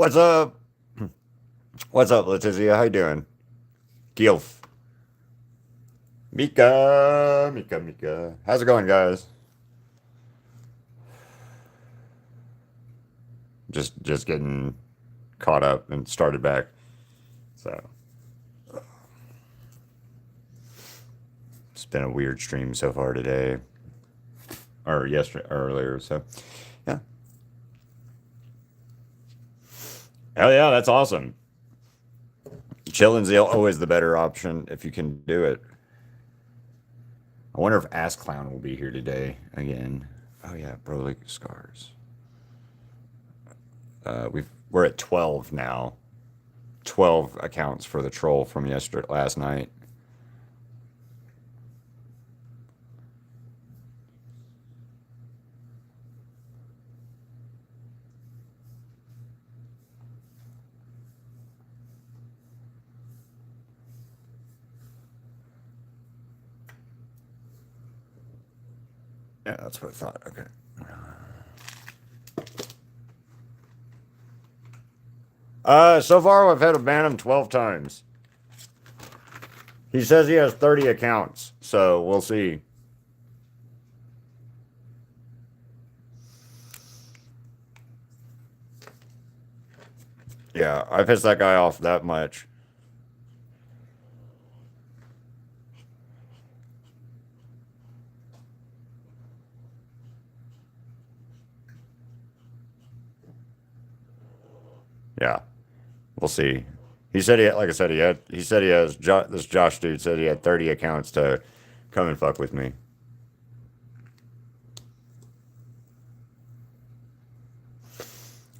What's up? What's up, Letizia? How you doing? Gilf. Mika. How's it going, guys? Just getting caught up and started back. So it's been a weird stream so far today, or yesterday, earlier. So yeah, hell yeah, that's awesome. Chilling's always the better option if you can do it. I wonder if Ass Clown will be here today again. Oh yeah, Broly scars. We're at 12 now. 12 accounts for the troll from last night. Yeah, that's what I thought. Okay. So far I've had to ban him 12 times. He says he has 30 accounts, so we'll see. Yeah, I pissed that guy off that much. Yeah, we'll see. He said like I said, he said he has, this Josh dude said he had 30 accounts to come and fuck with me.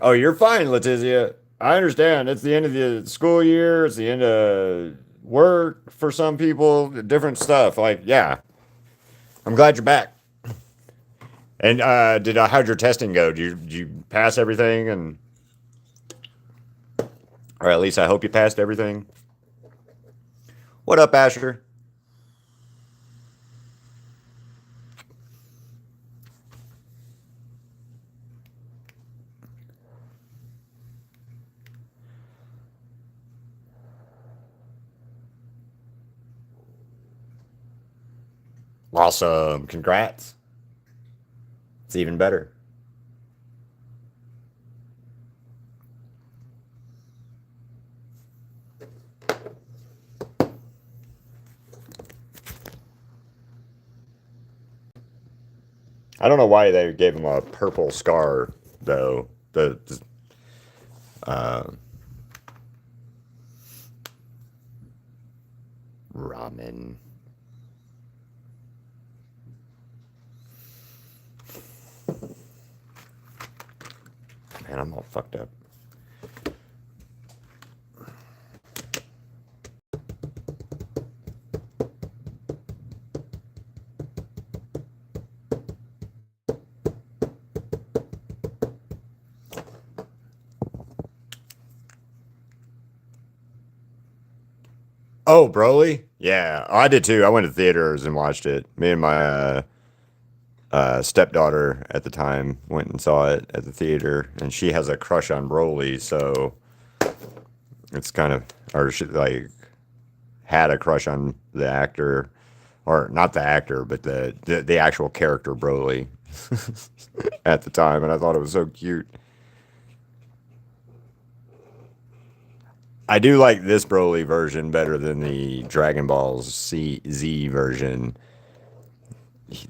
Oh, you're fine, Letizia. I understand. It's the end of the school year. It's the end of work for some people. Different stuff. Like, yeah, I'm glad you're back. And how'd your testing go? Did you pass everything? And or at least I hope you passed everything. What up, Asher? Awesome. Congrats. It's even better. I don't know why they gave him a purple scar, though. Uh, Ramen. Man, I'm all fucked up. Oh, Broly? Yeah, I did too. I went to theaters and watched it. Me and my stepdaughter at the time went and saw it at the theater, and she has a crush on Broly, so it's kind of, or she like had a crush on the actor, or not the actor, but the actual character Broly at the time, and I thought it was so cute. I do like this Broly version better than the Dragon Ball Z version.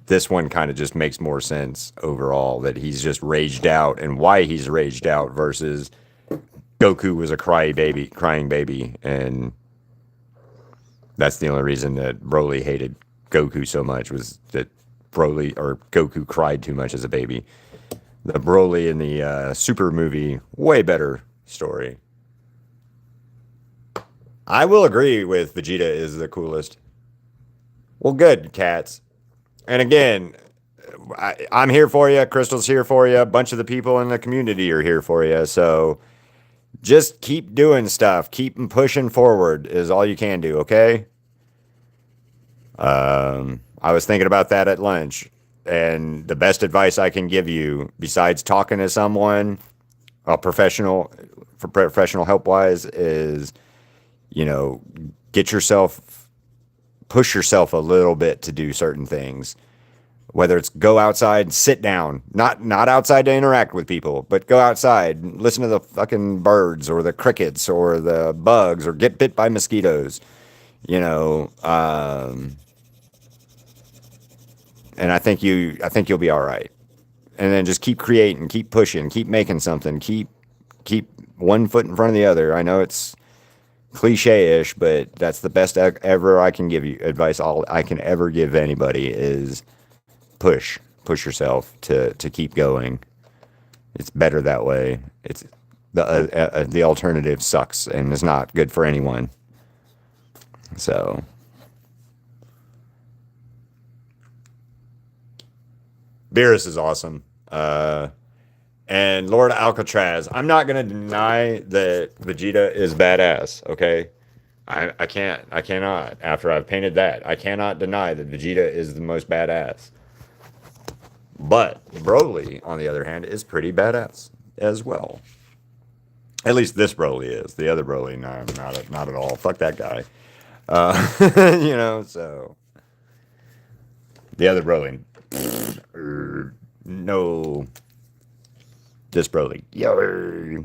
This one kind of just makes more sense overall that he's just raged out and why he's raged out versus Goku was a crying baby, and that's the only reason that Broly hated Goku so much was that Broly or Goku cried too much as a baby. The Broly in the Super movie, way better story. I will agree with Vegeta is the coolest. Well, good, cats. And again, I'm here for you. Crystal's here for you. A bunch of the people in the community are here for you. So just keep doing stuff. Keep pushing forward is all you can do, okay? I was thinking about that at lunch. And the best advice I can give you, besides talking to someone, professional for professional help wise is, you know, get yourself, push yourself a little bit to do certain things. Whether it's go outside, sit down, not outside to interact with people, but go outside, listen to the fucking birds or the crickets or the bugs or get bit by mosquitoes, you know. And I think you'll be all right. And then just keep creating, keep pushing, keep making something, keep one foot in front of the other. I know it's cliche-ish, but that's the best ever I can give you advice. All I can ever give anybody is push yourself to keep going. It's better that way. It's the alternative sucks and is not good for anyone. So Beerus is awesome. And Lord Alcatraz, I'm not gonna deny that Vegeta is badass. Okay, I cannot. After I've painted that, I cannot deny that Vegeta is the most badass. But Broly, on the other hand, is pretty badass as well. At least this Broly is. The other Broly, no, not at all. Fuck that guy. You know, so the other Broly, no. This Broly, yo.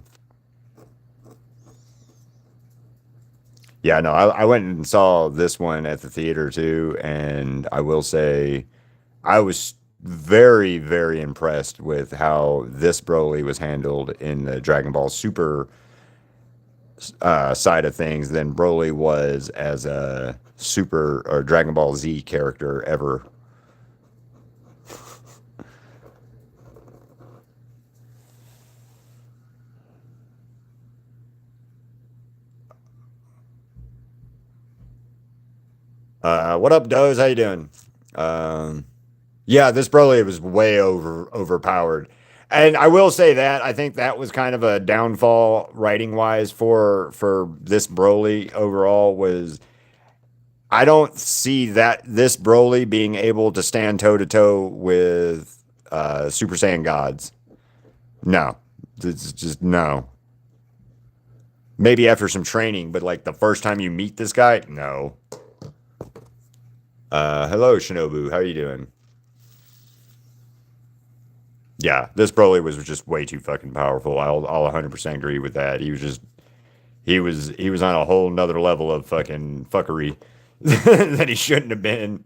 Yeah, no, I went and saw this one at the theater too, and I will say I was very, very impressed with how this Broly was handled in the Dragon Ball Super side of things than Broly was as a Super or Dragon Ball Z character ever. What up, Doze? How you doing? Yeah, this Broly was way overpowered. And I will say that I think that was kind of a downfall writing wise for this Broly overall was I don't see that this Broly being able to stand toe to toe with Super Saiyan gods. No. It's just no. Maybe after some training, but like the first time you meet this guy, no. Hello Shinobu, how are you doing? Yeah, this Broly was just way too fucking powerful. I'll 100% agree with that. He was just he was on a whole nother level of fucking fuckery that he shouldn't have been.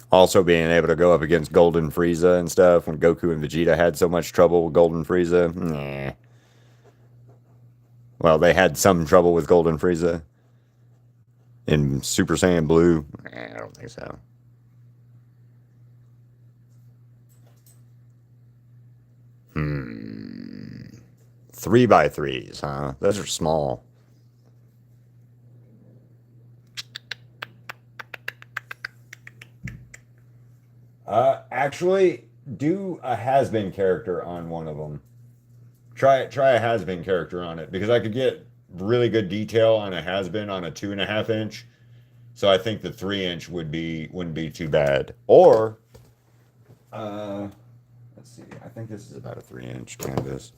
Also being able to go up against Golden Frieza and stuff when Goku and Vegeta had so much trouble with Golden Frieza. Nah. Well, they had some trouble with Golden Frieza in Super Saiyan Blue. Nah, I don't think so. Hmm. 3x3s, huh? Those are small. Actually, do a has been character on one of them. Try a has been character on it because I could get really good detail on a has been on a 2.5 inch. So I think the 3 inch wouldn't be too bad. Or uh, let's see. I think this is about a 3 inch canvas.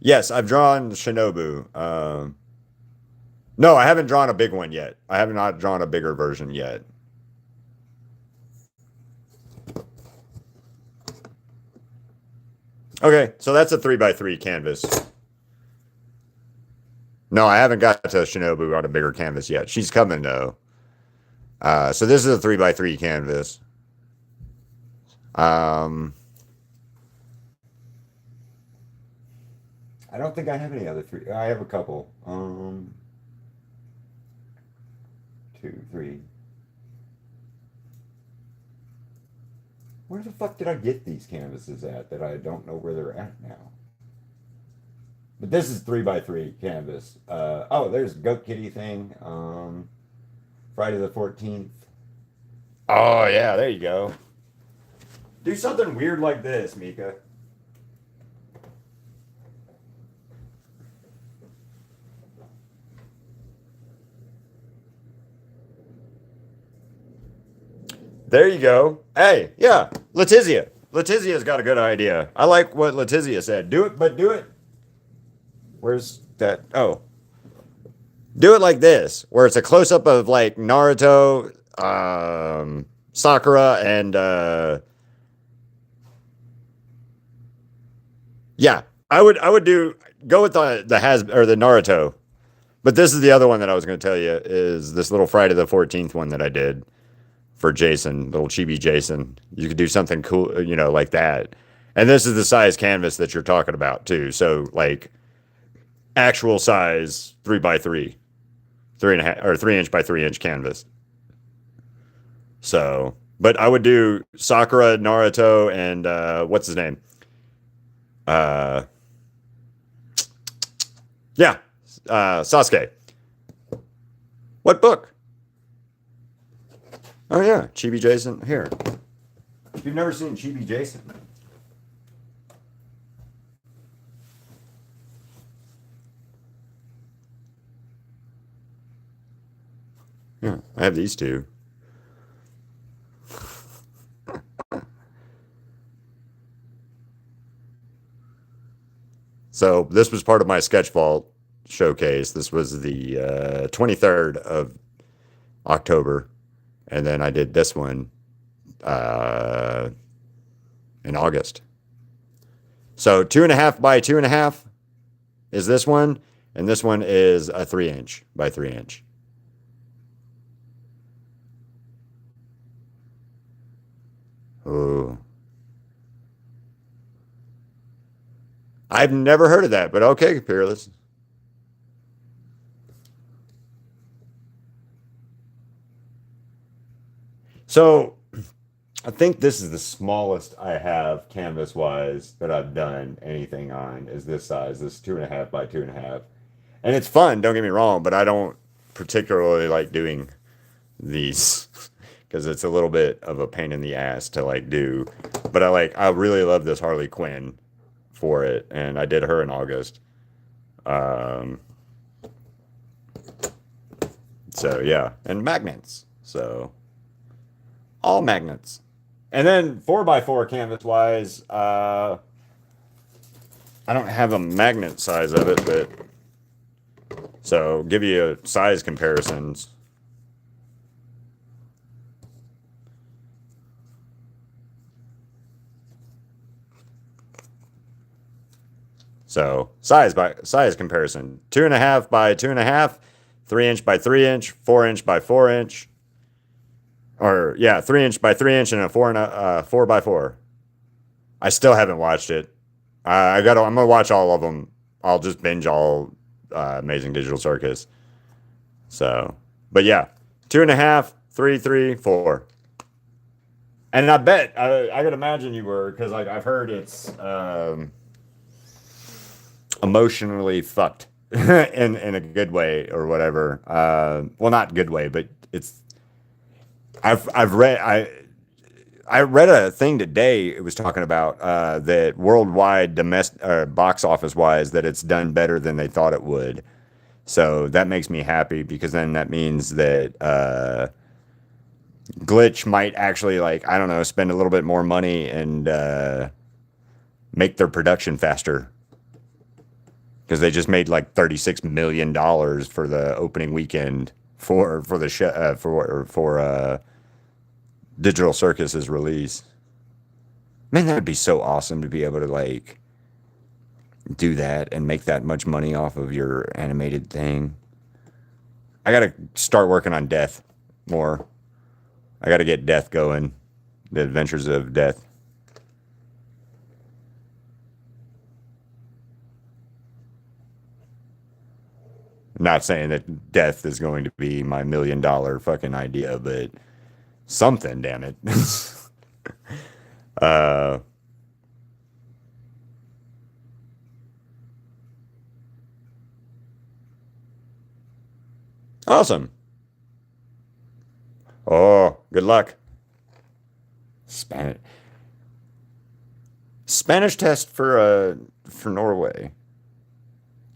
Yes, I've drawn Shinobu. No, I haven't drawn a big one yet. I have not drawn a bigger version yet. Okay, so that's a 3x3 canvas. No, I haven't got to Shinobu on a bigger canvas yet. She's coming though. So this is a 3x3 canvas. I don't think I have any other three. I have a couple. Two, three. Where the fuck did I get these canvases at that I don't know where they're at now? But this is 3x3 canvas. Oh, there's Goat Kitty thing. Friday the 14th. Oh yeah, there you go. Do something weird like this, Mika. There you go. Hey, yeah, Letizia. Letizia's got a good idea. I like what Letizia said. Do it, but do it. Where's that? Oh, do it like this, where it's a close up of like Naruto, Sakura, and yeah, I would do go with the has or the Naruto. But this is the other one that I was going to tell you is this little Friday the 14th one that I did for Jason, little chibi Jason. You could do something cool, like that. And this is the size canvas that you're talking about too. So like actual size 3x3, 3.5 or 3 inch by 3 inch canvas. So, but I would do Sakura, Naruto, and what's his name? Uh, yeah, Sasuke. What book? Oh yeah, Chibi Jason. Here, if you've never seen Chibi Jason, yeah, I have these two. So this was part of my Sketch Vault showcase. This was the 23rd of October, and then I did this one uh, in August. So 2.5 by 2.5 is this one, and this one is a 3 inch by 3 inch. Oh, I've never heard of that, but okay, Peerless. So I think this is the smallest I have canvas wise that I've done anything on is this size, this 2.5 by 2.5. And it's fun, don't get me wrong, but I don't particularly like doing these because it's a little bit of a pain in the ass to like do. But I really love this Harley Quinn for it, and I did her in August. Um, so yeah, and magnets. So all magnets. And then 4x4 canvas wise, I don't have a magnet size of it, but so give you a size comparisons. So size comparison: 2.5 by 2.5, 3 inch by 3 inch, 4 inch by 4 inch, or yeah, 3 inch by 3 inch, and a 4x4. I still haven't watched it. I'm gonna watch all of them. I'll just binge all Amazing Digital Circus. So, but yeah, 2.5, 3, 3, 4. And I bet I could imagine you were because like I've heard it's emotionally fucked in a good way or whatever. Well, not good way, but it's I've read I read a thing today. It was talking about that worldwide domestic box office wise that it's done better than they thought it would. So that makes me happy because then that means that Glitch might actually like I don't know spend a little bit more money and make their production faster because they just made like $36 million for the opening weekend for the show for Digital Circus's release. Man, that would be so awesome to be able to like do that and make that much money off of your animated thing. I gotta start working on Death more. I gotta get Death going. The Adventures of Death. Not saying that Death is going to be my $1 million fucking idea, but something, damn it. uh, awesome. Oh, good luck. Spanish Spanish test for Norway.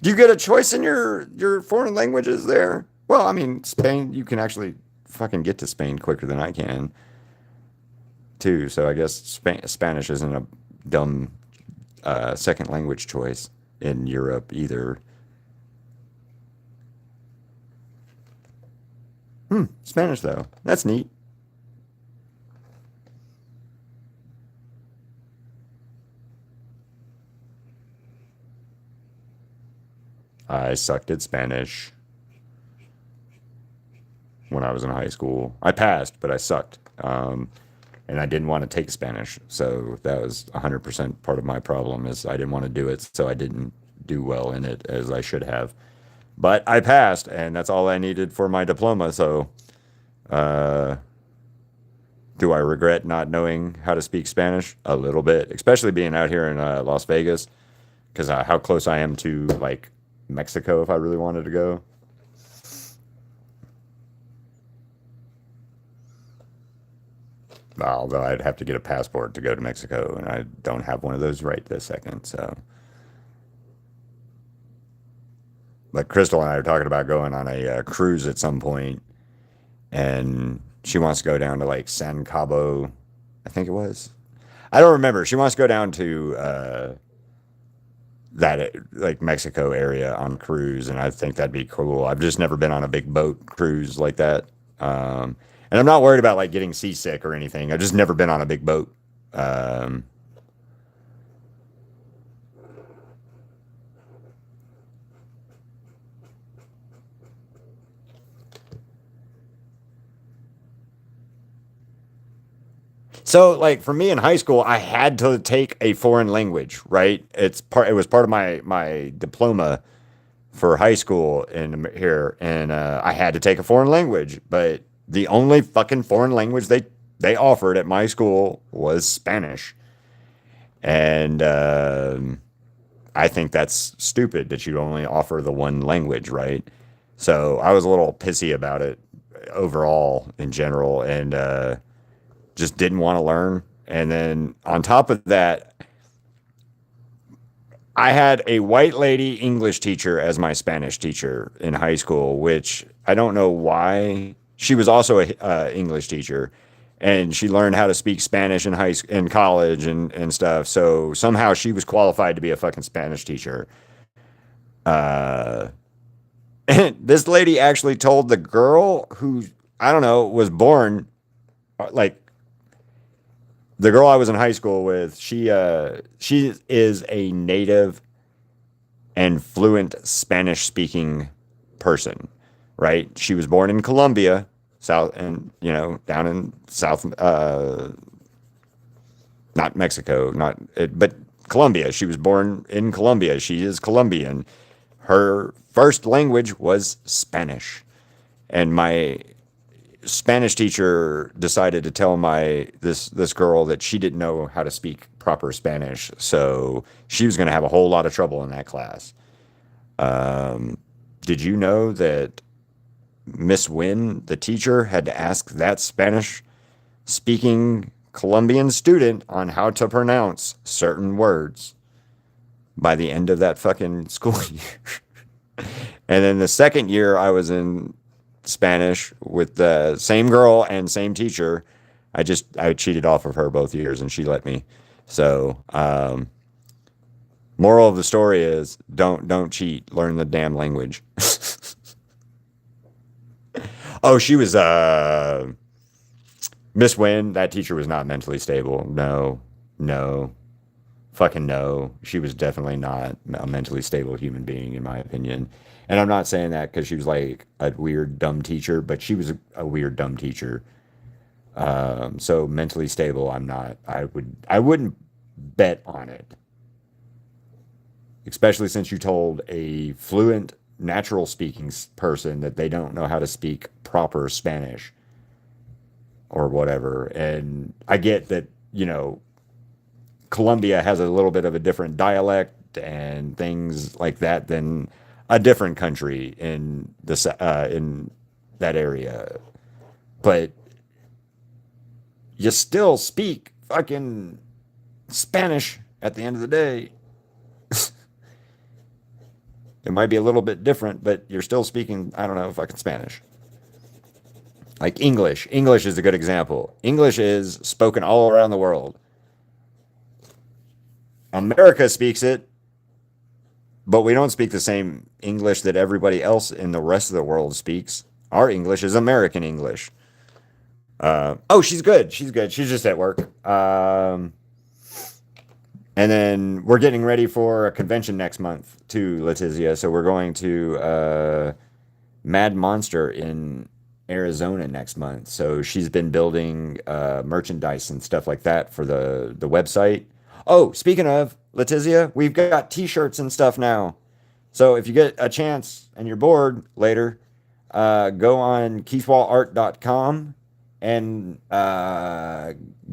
Do you get a choice in your foreign languages there? Well, I mean, Spain. You can actually fucking get to Spain quicker than I can. too. So I guess Spanish isn't a dumb second language choice in Europe either. Spanish though, that's neat. I sucked at Spanish when I was in high school. I passed, but I sucked. And I didn't want to take Spanish. So that was 100% part of my problem is I didn't want to do it. So I didn't do well in it as I should have. But I passed, and that's all I needed for my diploma. So uh, do I regret not knowing how to speak Spanish? A little bit, especially being out here in Las Vegas, because how close I am to like Mexico if I really wanted to go. Although I'd have to get a passport to go to Mexico, and I don't have one of those right this second. So, like Crystal and I are talking about going on a cruise at some point, and she wants to go down to like San Cabo, I think it was. I don't remember. She wants to go down to that like Mexico area on cruise, and I think that'd be cool. I've just never been on a big boat cruise like that. And I'm not worried about like getting seasick or anything. I've just never been on a big boat. Um, so like for me in high school, I had to take a foreign language, right? It was part of my diploma for high school in here, and I had to take a foreign language. But the only fucking foreign language they offered at my school was Spanish, and I think that's stupid that you only offer the one language, right? So I was a little pissy about it overall in general, and just didn't want to learn. And then on top of that, I had a white lady English teacher as my Spanish teacher in high school, which I don't know why. She was also a English teacher, and she learned how to speak Spanish in college and stuff. So somehow she was qualified to be a fucking Spanish teacher. Uh, and this lady actually told the girl who I don't know was born like the girl I was in high school with. She is a native and fluent Spanish speaking person, right? She was born in Colombia, South, and down in South, not Mexico, but Colombia. She was born in Colombia. She is Colombian. Her first language was Spanish, and my Spanish teacher decided to tell this girl that she didn't know how to speak proper Spanish, so she was going to have a whole lot of trouble in that class. Um, did you know that Miss Wynn, the teacher, had to ask that Spanish speaking Colombian student on how to pronounce certain words by the end of that fucking school year? And then the second year I was in Spanish with the same girl and same teacher. I cheated off of her both years and she let me. So, moral of the story is don't cheat. Learn the damn language. Oh, she was Miss Wynn. That teacher was not mentally stable. No, no, fucking no. She was definitely not a mentally stable human being, in my opinion. And I'm not saying that because she was like a weird dumb teacher, but she was a weird dumb teacher. So mentally stable, I'm not. I wouldn't bet on it, especially since you told a fluent, natural speaking person that they don't know how to speak proper Spanish or whatever. And I get that, Colombia has a little bit of a different dialect and things like that than a different country in that area. But you still speak fucking Spanish at the end of the day. It might be a little bit different, but you're still speaking, I don't know, fucking Spanish. Like English. English is a good example. English is spoken all around the world. America speaks it, but we don't speak the same English that everybody else in the rest of the world speaks. Our English is American English. Oh, she's good. She's good. She's just at work. And then we're getting ready for a convention next month too, Letizia. So we're going to Mad Monster in Arizona next month. So she's been building merchandise and stuff like that for the website. Oh, speaking of Letizia, we've got t-shirts and stuff now. So if you get a chance and you're bored later, go on KeithWahlArt.com and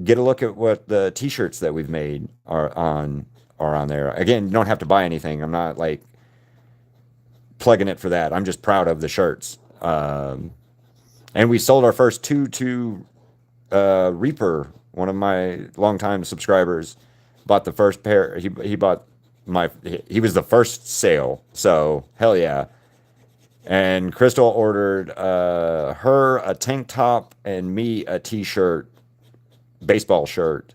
get a look at what the t-shirts that we've made are on there. Again, you don't have to buy anything. I'm not like plugging it for that. I'm just proud of the shirts. And we sold our first two to Reaper, one of my longtime subscribers, bought the first pair. He bought he was the first sale. So hell yeah. And Crystal ordered her a tank top and me a t-shirt, baseball shirt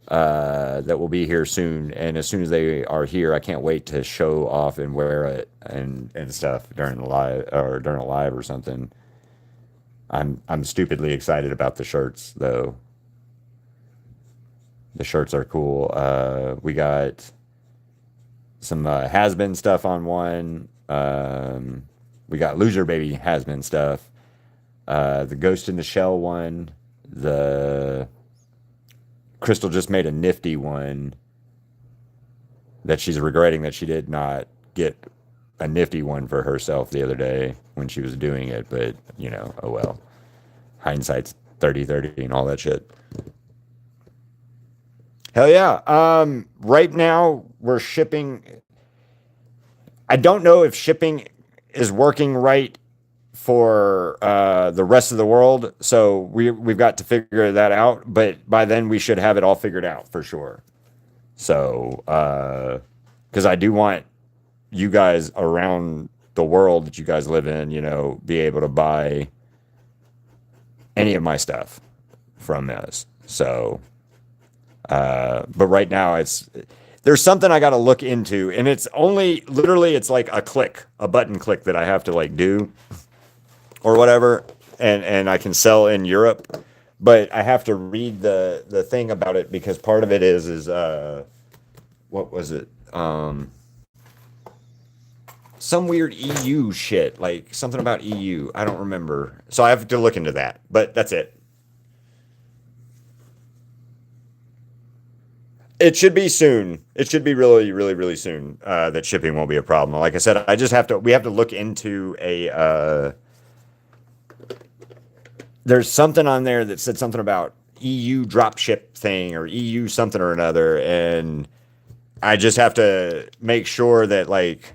that will be here soon. And as soon as they are here, I can't wait to show off and wear it and stuff during a live or something. I'm stupidly excited about the shirts though. The shirts are cool. We got some has-been stuff on one. We got Loser Baby has-been stuff. The Ghost in the Shell one. The Crystal just made a nifty one that she's regretting that she did not get a nifty one for herself the other day when she was doing it. But, you know, oh well. Hindsight's 30/30 and all that shit. Hell yeah. Right now we're shipping. I don't know if shipping is working right for the rest of the world, so we've got to figure that out. But by then we should have it all figured out for sure. So, because I do want you guys around the world that you guys live in, you know, be able to buy any of my stuff from us. So, but right now there's something I got to look into, and it's only literally it's like a button click that I have to like do or whatever, and I can sell in Europe, but I have to read the thing about it because part of it is what was it? Some weird EU shit, like something about EU. I don't remember. So I have to look into that, but that's it. It should be soon. It should be really, really, really soon. That shipping won't be a problem. Like I said, we have to look into there's something on there that said something about EU dropship thing or EU something or another. And I just have to make sure that like,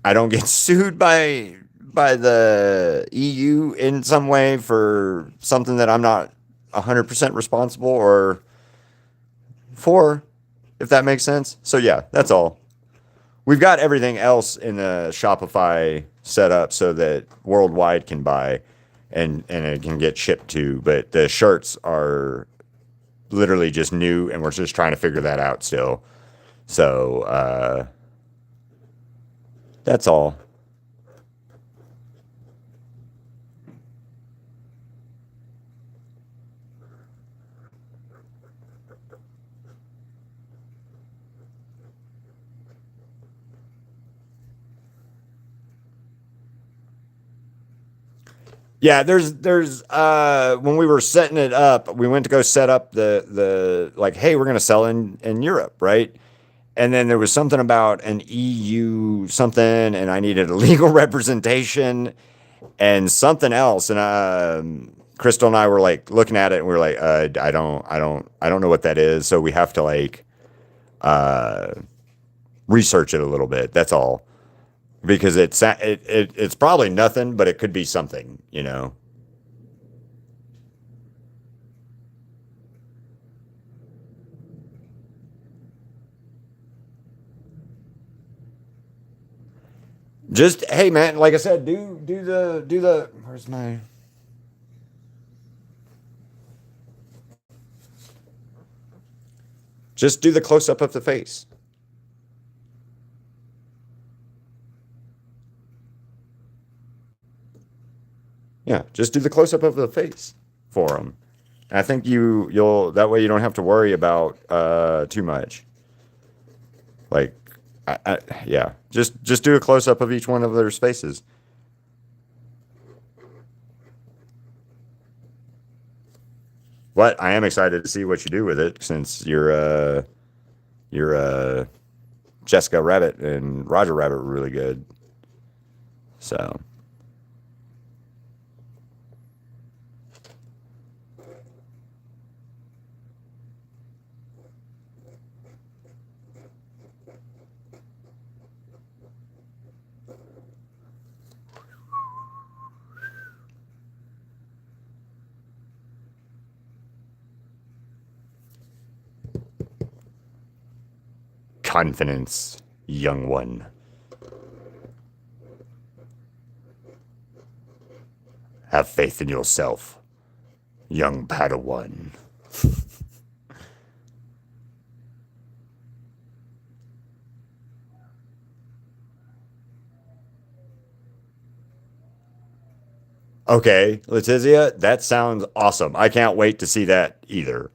I don't get sued by the EU in some way for something that I'm not 100% responsible or for, if that makes sense. So yeah, that's all. We've got everything else in the Shopify set up so that worldwide can buy and it can get shipped to, but the shirts are literally just new and we're just trying to figure that out still. So that's all. Yeah, there's when we were setting it up, we went to go set up the like, hey, we're gonna sell in Europe, right? And then there was something about an EU something, and I needed a legal representation and something else. And Crystal and I were like looking at it, and we were like, I don't know what that is. So we have to like uh, research it a little bit. That's all, because it's probably nothing, but it could be something, you know. Just hey man, like I said, do the where's my Just do the close up of the face. Yeah, just do the close up of the face for him. I think you'll that way you don't have to worry about too much. Like, yeah, just do a close up of each one of their faces. But I am excited to see what you do with it since you're Jessica Rabbit and Roger Rabbit were really good. So confidence, young one. Have faith in yourself, young Padawan. Okay, Letizia, that sounds awesome. I can't wait to see that either.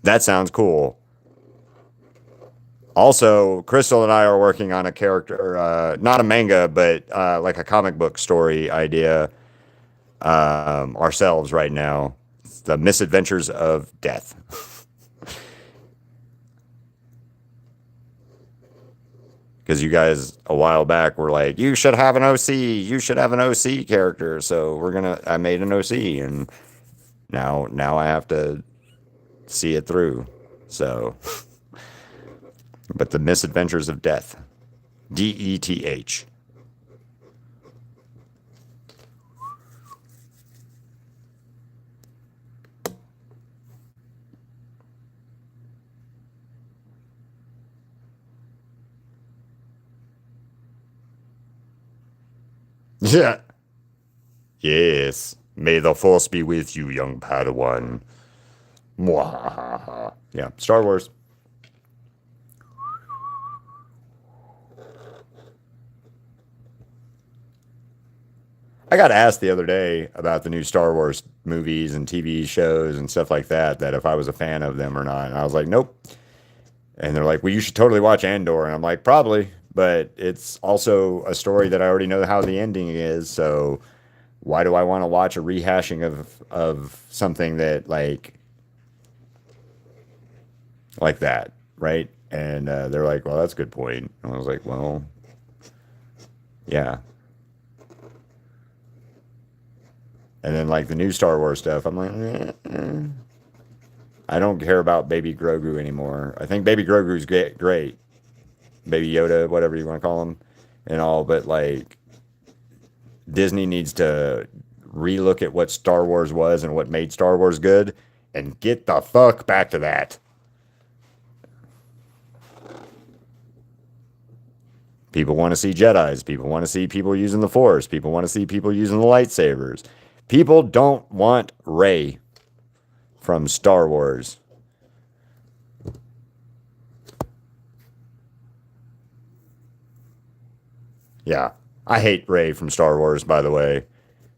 That sounds cool. Also, Crystal and I are working on a character, not a manga, but like a comic book story idea ourselves right now. It's the Misadventures of Death. Because you guys a while back were like, you should have an OC, you should have an OC character. So I made an OC, and now I have to see it through. So, but the Misadventures of Death, DETH. Yeah. Yes. May the force be with you, young Padawan. Mwahaha. Yeah. Star Wars. I got asked the other day about the new Star Wars movies and TV shows and stuff like that, that if I was a fan of them or not. And I was like, nope. And they're like, well, you should totally watch Andor. And I'm like, probably. But it's also a story that I already know how the ending is. So why do I want to watch a rehashing of something that like that, right? And they're like, well, that's a good point. And I was like, well, yeah. And then like the new Star Wars stuff, I'm like, I don't care about Baby Grogu anymore. I think Baby Grogu's great, Baby Yoda, whatever you want to call him, and all. But like Disney needs to relook at what Star Wars was and what made Star Wars good, and get the fuck back to that. People want to see Jedis. People want to see people using the Force. People want to see people using the lightsabers. People don't want Rey from Star Wars. Yeah. I hate Rey from Star Wars, by the way.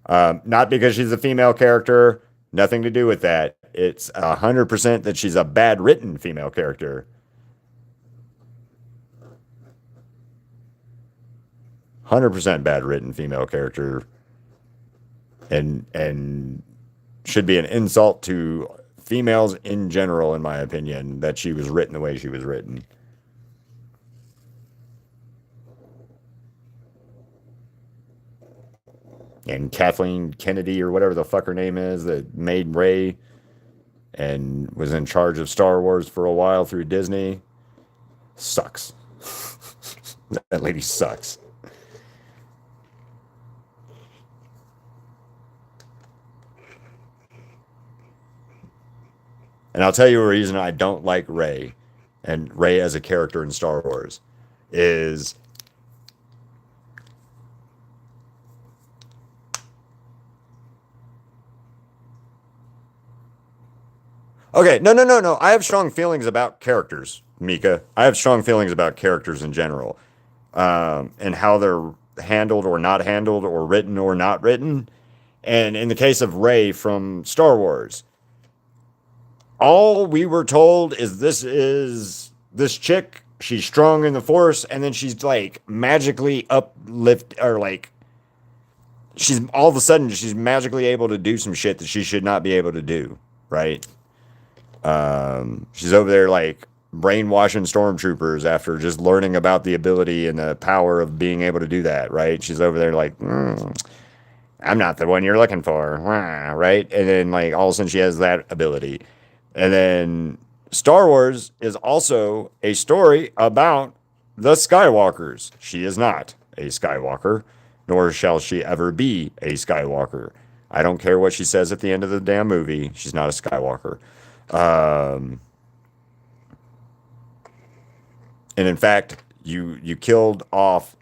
Not because she's a female character, nothing to do with that. It's 100% that she's a bad written female character. 100% bad written female character. And should be an insult to females in general, in my opinion, that she was written the way she was written. And Kathleen Kennedy, or whatever the fuck her name is, that made Rey and was in charge of Star Wars for a while through Disney, sucks. That lady sucks. And I'll tell you a reason I don't like Rey and Rey as a character in Star Wars is, Okay, no, no, no, no. I have strong feelings about characters, Mika. I have strong feelings about characters in general, and how they're handled or not handled, or written or not written. And in the case of Rey from Star Wars, all we were told is this chick. She's strong in the Force, and then she's like magically uplift, or like she's all of a sudden she's magically able to do some shit that she should not be able to do, right? She's over there like brainwashing stormtroopers after just learning about the ability and the power of being able to do that, right? She's over there like, I'm not the one you're looking for, right? And then like all of a sudden she has that ability. And then Star Wars is also a story about the Skywalkers. She is not a Skywalker, nor shall she ever be a Skywalker. I don't care what she says at the end of the damn movie. She's not a Skywalker. Um, and in fact, you killed off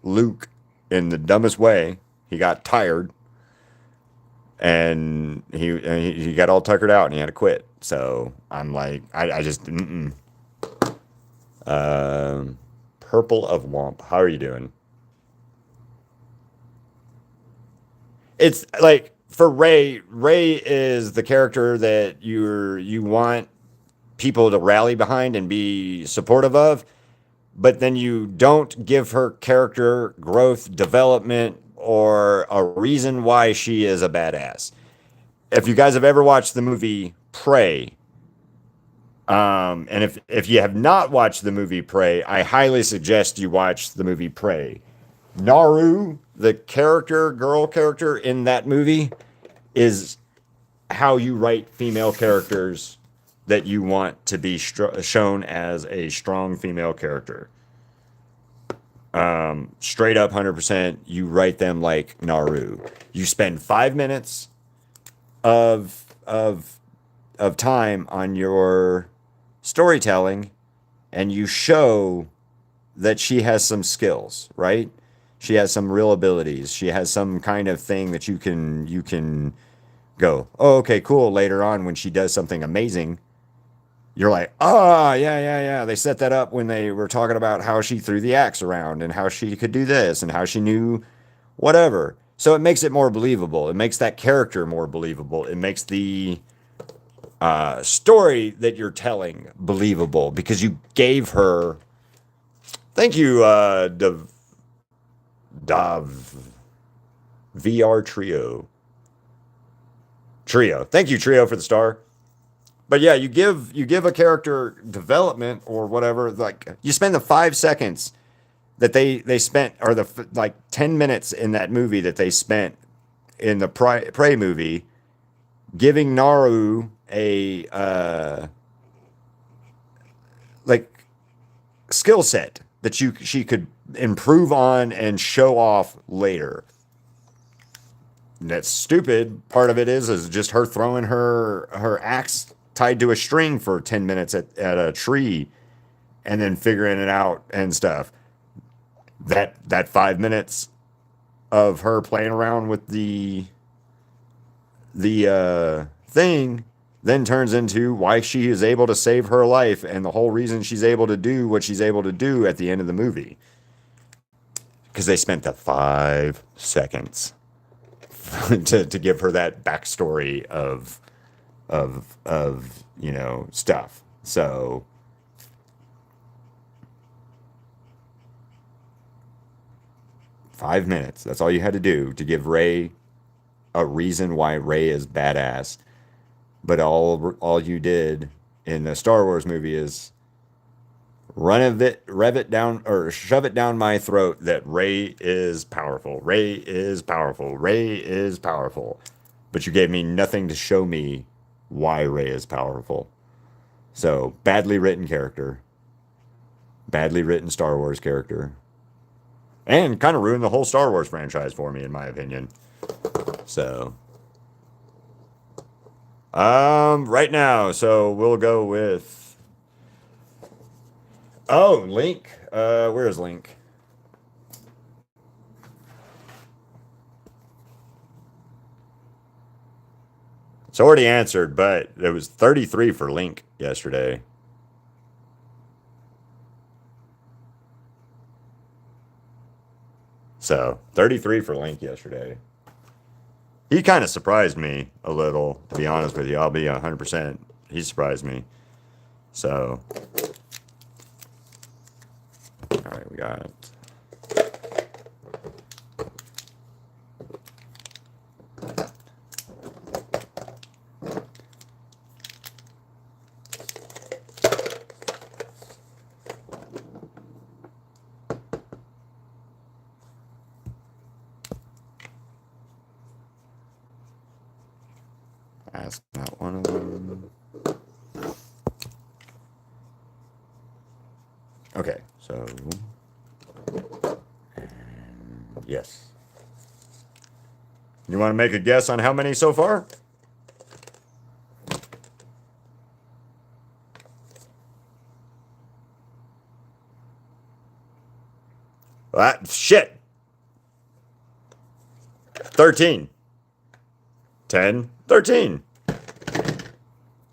Luke in the dumbest way. He got tired, and he got all tuckered out, and he had to quit. So I'm like, I just Purple of Womp. How are you doing? It's like for Ray. Ray is the character that you want people to rally behind and be supportive of, but then you don't give her character growth, development, or a reason why she is a badass. If you guys have ever watched the movie Prey, and if you have not watched the movie Prey, I highly suggest you watch the movie Prey. Naru, the character, girl character in that movie, is how you write female characters that you want to be shown as a strong female character. Straight up 100%, you write them like Naru. You spend 5 minutes of of of time on your storytelling, and you show that she has some skills, right? She has some real abilities. She has some kind of thing that you can go, oh, okay, cool. Later on, when she does something amazing, you're like, oh, yeah, yeah, yeah. They set that up when they were talking about how she threw the axe around and how she could do this and how she knew whatever. So it makes it more believable. It makes that character more believable. It makes the story that you're telling believable because you gave her. Thank you, Dav VR Trio. Thank you, Trio, for the star. But yeah, you give a character development or whatever. Like you spend the 5 seconds that they spent, or the like 10 minutes in that movie that they spent in the Prey movie, giving Naru a like skill set that she could improve on and show off later. That's stupid. Part of it is just her throwing her axe tied to a string for 10 minutes at a tree and then figuring it out and stuff. That 5 minutes of her playing around with the thing then turns into why she is able to save her life and the whole reason she's able to do what she's able to do at the end of the movie. Because they spent the 5 seconds to give her that backstory of stuff. So 5 minutes. That's all you had to do to give Ray a reason why Ray is badass. But all you did in the Star Wars movie is rev it down, or shove it down my throat that Ray is powerful. Ray is powerful. Ray is powerful. But you gave me nothing to show me why Ray is powerful. So, badly written character. Badly written Star Wars character. And kind of ruined the whole Star Wars franchise for me, in my opinion. So, right now, so we'll go with. Oh, Link. Where is Link? It's already answered, but it was 33 for Link yesterday. So 33 for Link yesterday. He kind of surprised me a little, to be honest with you. I'll be 100%. He surprised me. So, all right, we got ask not one of them. Okay, so yes. You want to make a guess on how many so far? Shit. 13. 10. 13.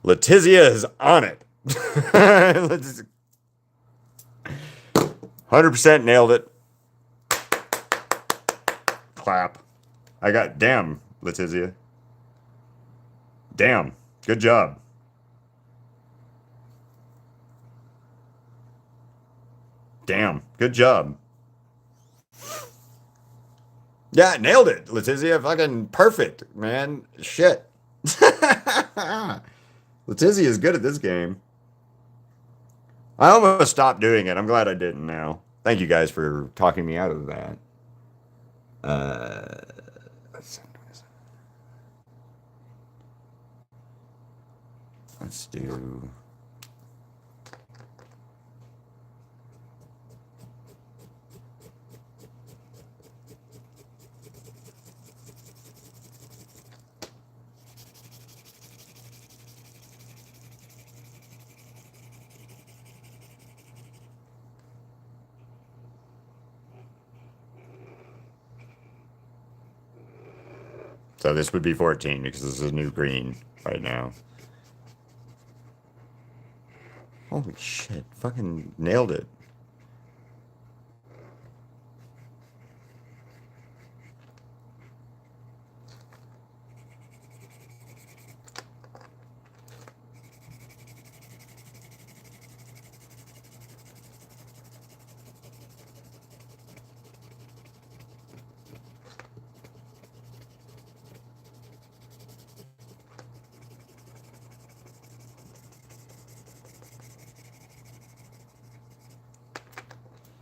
Letizia is on it. 100% nailed it. Clap. I got, damn, Letizia. Damn. Good job. Damn. Good job. Yeah, nailed it, Letizia. Fucking perfect, man. Shit. Letizia is good at this game. I almost stopped doing it. I'm glad I didn't now. Thank you guys for talking me out of that. Let's do... So this would be 14 because this is a new green right now. Holy shit. Fucking nailed it.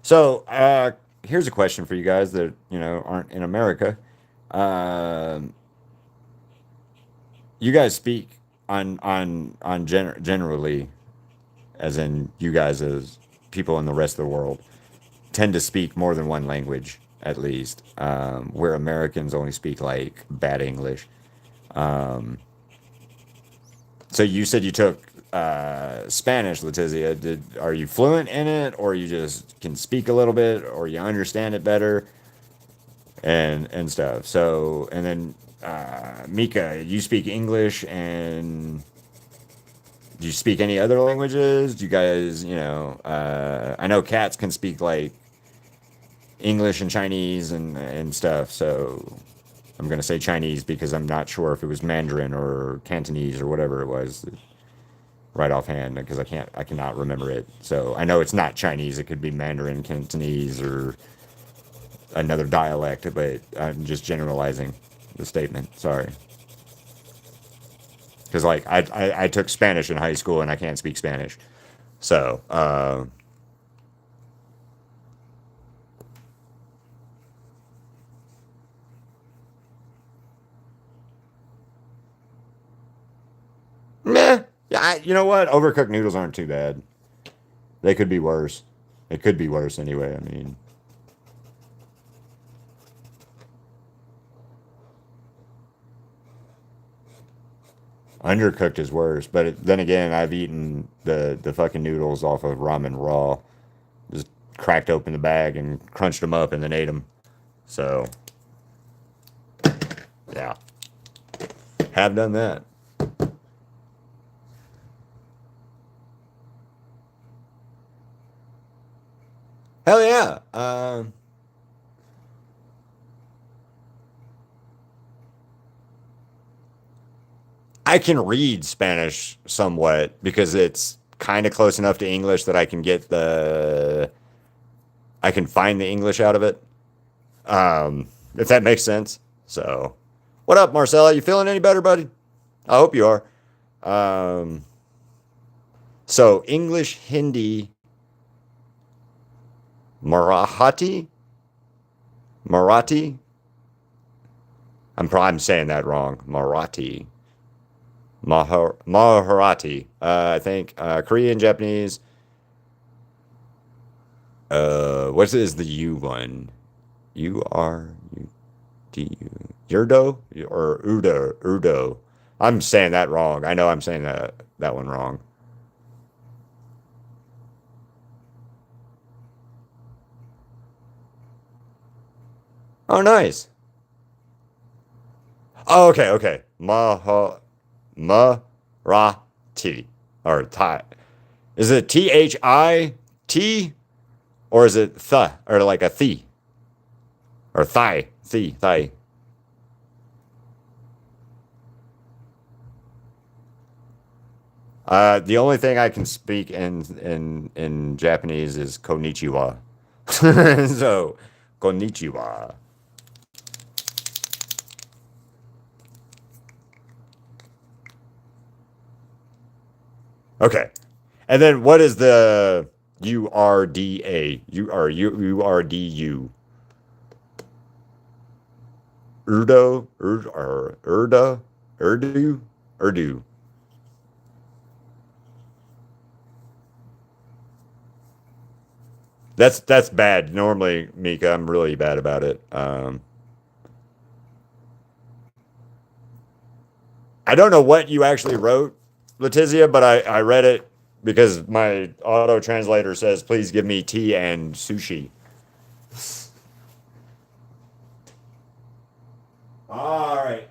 So, here's a question for you guys that, aren't in America. Um, you guys speak generally, as in you guys as people in the rest of the world, tend to speak more than one language, at least, where Americans only speak like bad English. Um, so you said you took Spanish, Letizia. Are you fluent in it, or you just can speak a little bit, or you understand it better, and stuff? So, and then Mika, you speak English, and do you speak any other languages? Do you guys, I know cats can speak like English and Chinese and stuff. So I'm gonna say Chinese because I'm not sure if it was Mandarin or Cantonese or whatever it was right offhand because I cannot remember it. So I know it's not Chinese. It could be Mandarin, Cantonese, or another dialect. But I'm just generalizing the statement. Sorry. Because like I took Spanish in high school and I can't speak Spanish. So meh. Yeah, you know what? Overcooked noodles aren't too bad. They could be worse. It could be worse anyway. I mean, undercooked is worse. But then again, I've eaten the fucking noodles off of ramen raw. Just cracked open the bag and crunched them up and then ate them. So, yeah. Have done that. Hell yeah. I can read Spanish somewhat because it's kind of close enough to English that I can find the English out of it. If that makes sense. So, what up, Marcella? You feeling any better, buddy? I hope you are. Um, so English, Hindi, Marathi, Marathi. I'm saying that wrong. Marathi, Maharati. I think Korean, Japanese. What is the U one? U R U D U. Urdo or Udo? Urdo. I'm saying that wrong. I know I'm saying that one wrong. Oh, nice. Oh, okay, okay. Marathi or Thai. Is it Thi or is it th or like a thee or thigh? The only thing I can speak in Japanese is konnichiwa. So konnichiwa. Okay. And then what is the URDA? URDU? Urdu? That's bad. Normally, Mika, I'm really bad about it. I don't know what you actually wrote, Letizia, but I read it because my auto translator says, please give me tea and sushi. All right.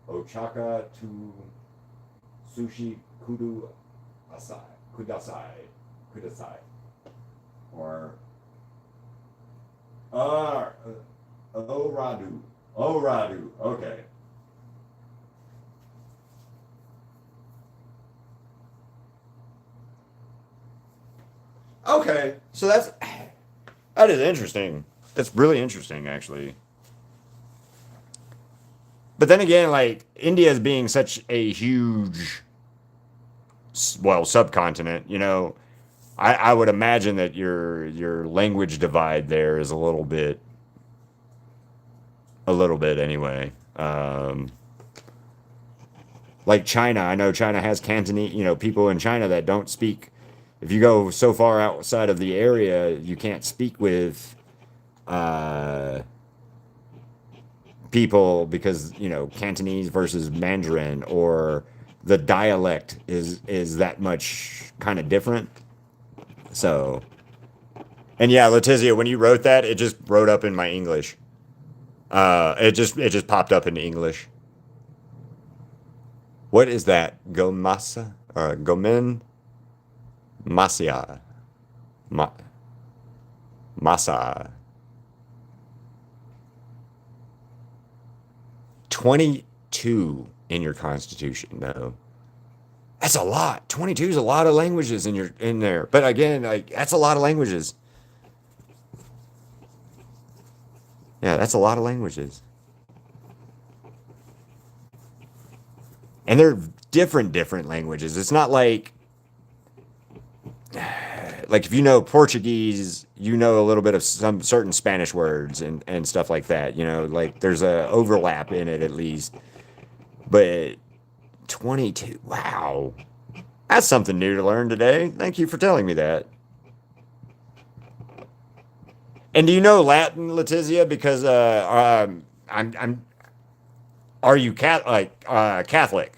Ochaka to sushi kudu asai. Kudasai. Kudasai. Or uh, Oradu. Oradu. Okay. Okay. So that is interesting. That's really interesting, actually. But then again, like India is being such a huge, well, subcontinent. I would imagine that your language divide there is a little bit anyway. Like China, I know China has Cantonese. People in China that don't speak. If you go so far outside of the area, you can't speak with uh, people because Cantonese versus Mandarin or the dialect is that much kind of different. So, and yeah, Letizia, when you wrote that, it just wrote up in my English. It just popped up in English. What is that? Gomasa or Gomen Masia Ma, Masa 22 in your constitution. No, that's a lot. 22 is a lot of languages in there. But again, like that's a lot of languages. Yeah, that's a lot of languages. And they're different languages. It's not like if you know Portuguese, you know a little bit of some certain Spanish words and stuff like that. Like there's a overlap in it at least. But 22, wow, that's something new to learn today. Thank you for telling me that. And do you know Latin, Letizia? Because I'm are you Catholic?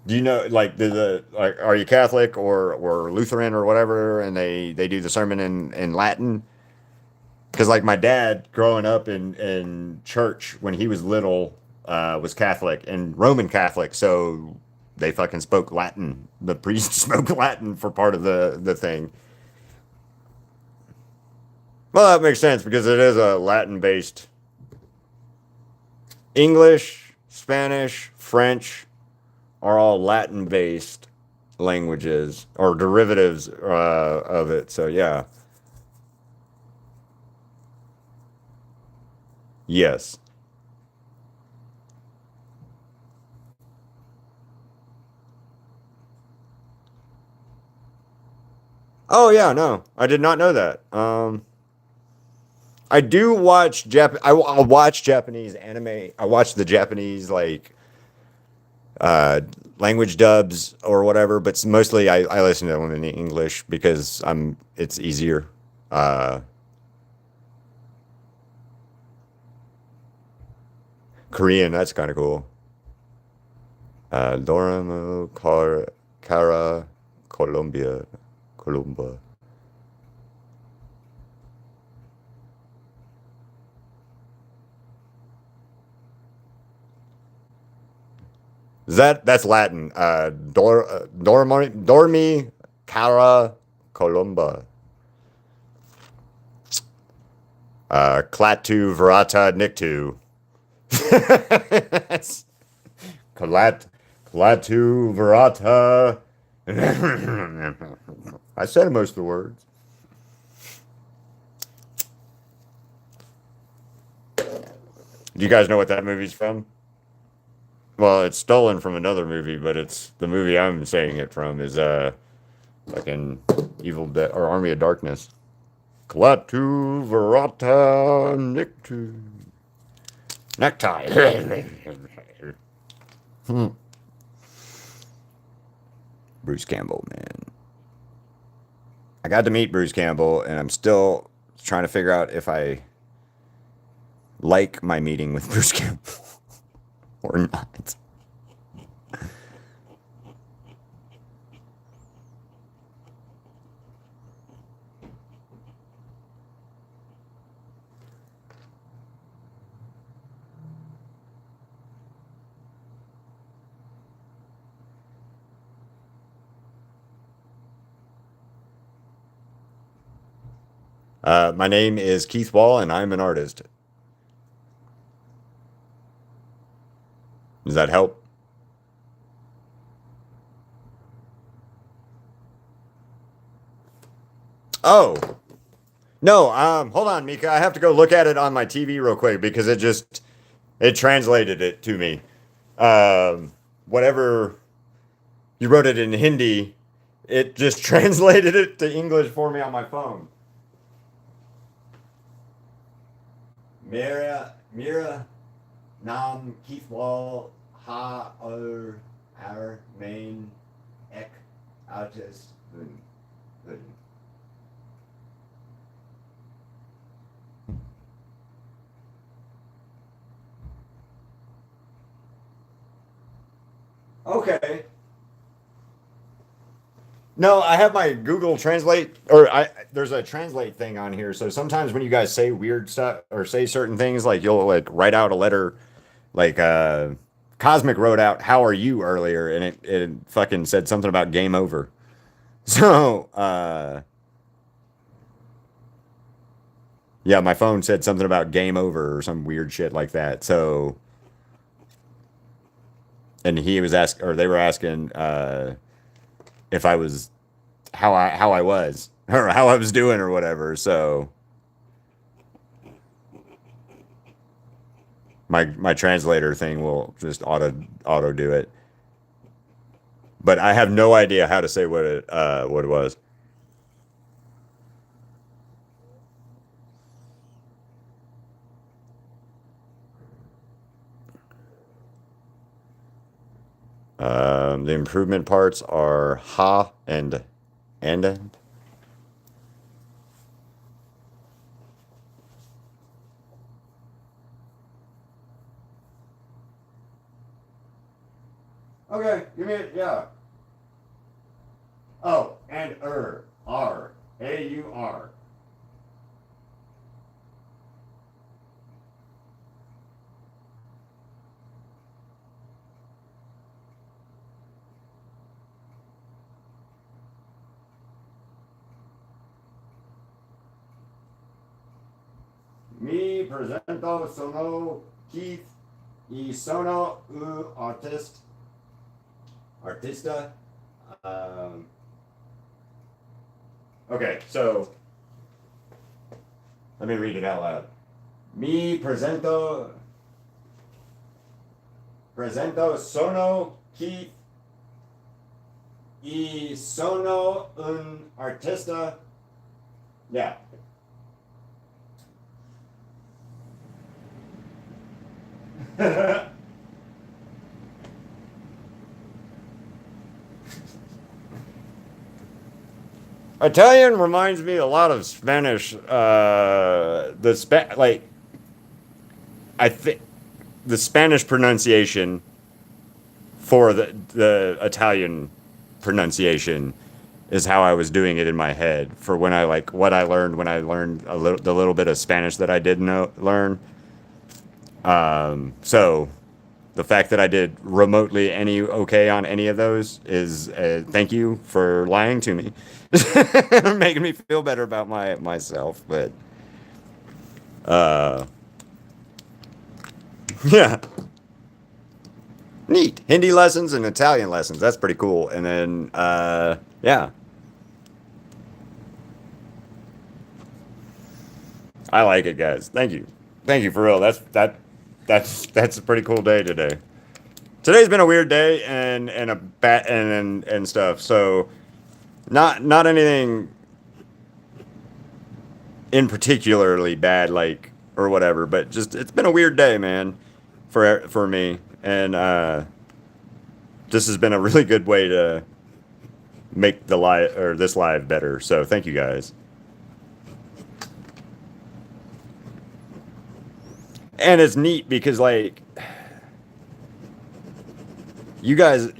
Do you know like the like are you Catholic or Lutheran or whatever? And they do the sermon in Latin. Because like my dad growing up in church when he was little was Catholic and Roman Catholic. So they fucking spoke Latin. The priest spoke Latin for part of the thing. Well, that makes sense because it is a Latin based English, Spanish, French are all Latin based languages or derivatives of it. So, yeah. Yes. Oh, yeah, no. I did not know that. I do watch I'll watch Japanese anime. I watch the Japanese like uh, language dubs or whatever, but mostly I listen to them in English because it's easier. Uh, Korean, that's kind of cool. Doramo Cara Colombia Columba. That's Latin? Dormi Cara Columba. Klatu Verata Nictu. Kalat Klatu Verata. I said most of the words. Do you guys know what that movie's from? Well, it's stolen from another movie, but it's the movie I'm saying it from is fucking Evil Dead or Army of Darkness. Klaatu Verata Nictu. Necktie. Bruce Campbell, man. I got to meet Bruce Campbell, and I'm still trying to figure out if I like my meeting with Bruce Campbell or not. My name is Keith Wall, and I'm an artist. Does that help? Oh, no. Hold on, Mika. I have to go look at it on my TV real quick because it translated it to me. Whatever you wrote it in Hindi, it just translated it to English for me on my phone. Mira Nam Keith Wall Ha Ar Main Ek Artist. Okay. No, I have my Google Translate, or there's a translate thing on here. So sometimes when you guys say weird stuff or say certain things, like you'll like write out a letter, like Cosmic wrote out "How are you" earlier, and it fucking said something about game over. So yeah, my phone said something about game over or some weird shit like that. So and he was asked, or they were asking if I was how I was or how I was doing or whatever. So my translator thing will just auto do it. But I have no idea how to say what it was. The improvement parts are ha and. Okay, give me it. Yeah. Oh, and R AUR. Mi presento sono Keith y sono un artista. Um, okay, so let me read it out loud. Mi presento sono Keith y sono un artista. Yeah. Italian reminds me a lot of Spanish. I think the Spanish pronunciation for the Italian pronunciation is how I was doing it in my head for when I like what I learned when I learned the little bit of Spanish that I did learn. So the fact that I did remotely any okay on any of those is thank you for lying to me, making me feel better about myself. But yeah, neat Hindi lessons and Italian lessons. That's pretty cool. And then yeah, I like it, guys. Thank you for real. That's a pretty cool day today. Today's been a weird day and a bat and stuff. So not anything in particularly bad like or whatever, but just it's been a weird day, man, for me. And this has been a really good way to make the live or this live better. So thank you guys. And it's neat because like you guys,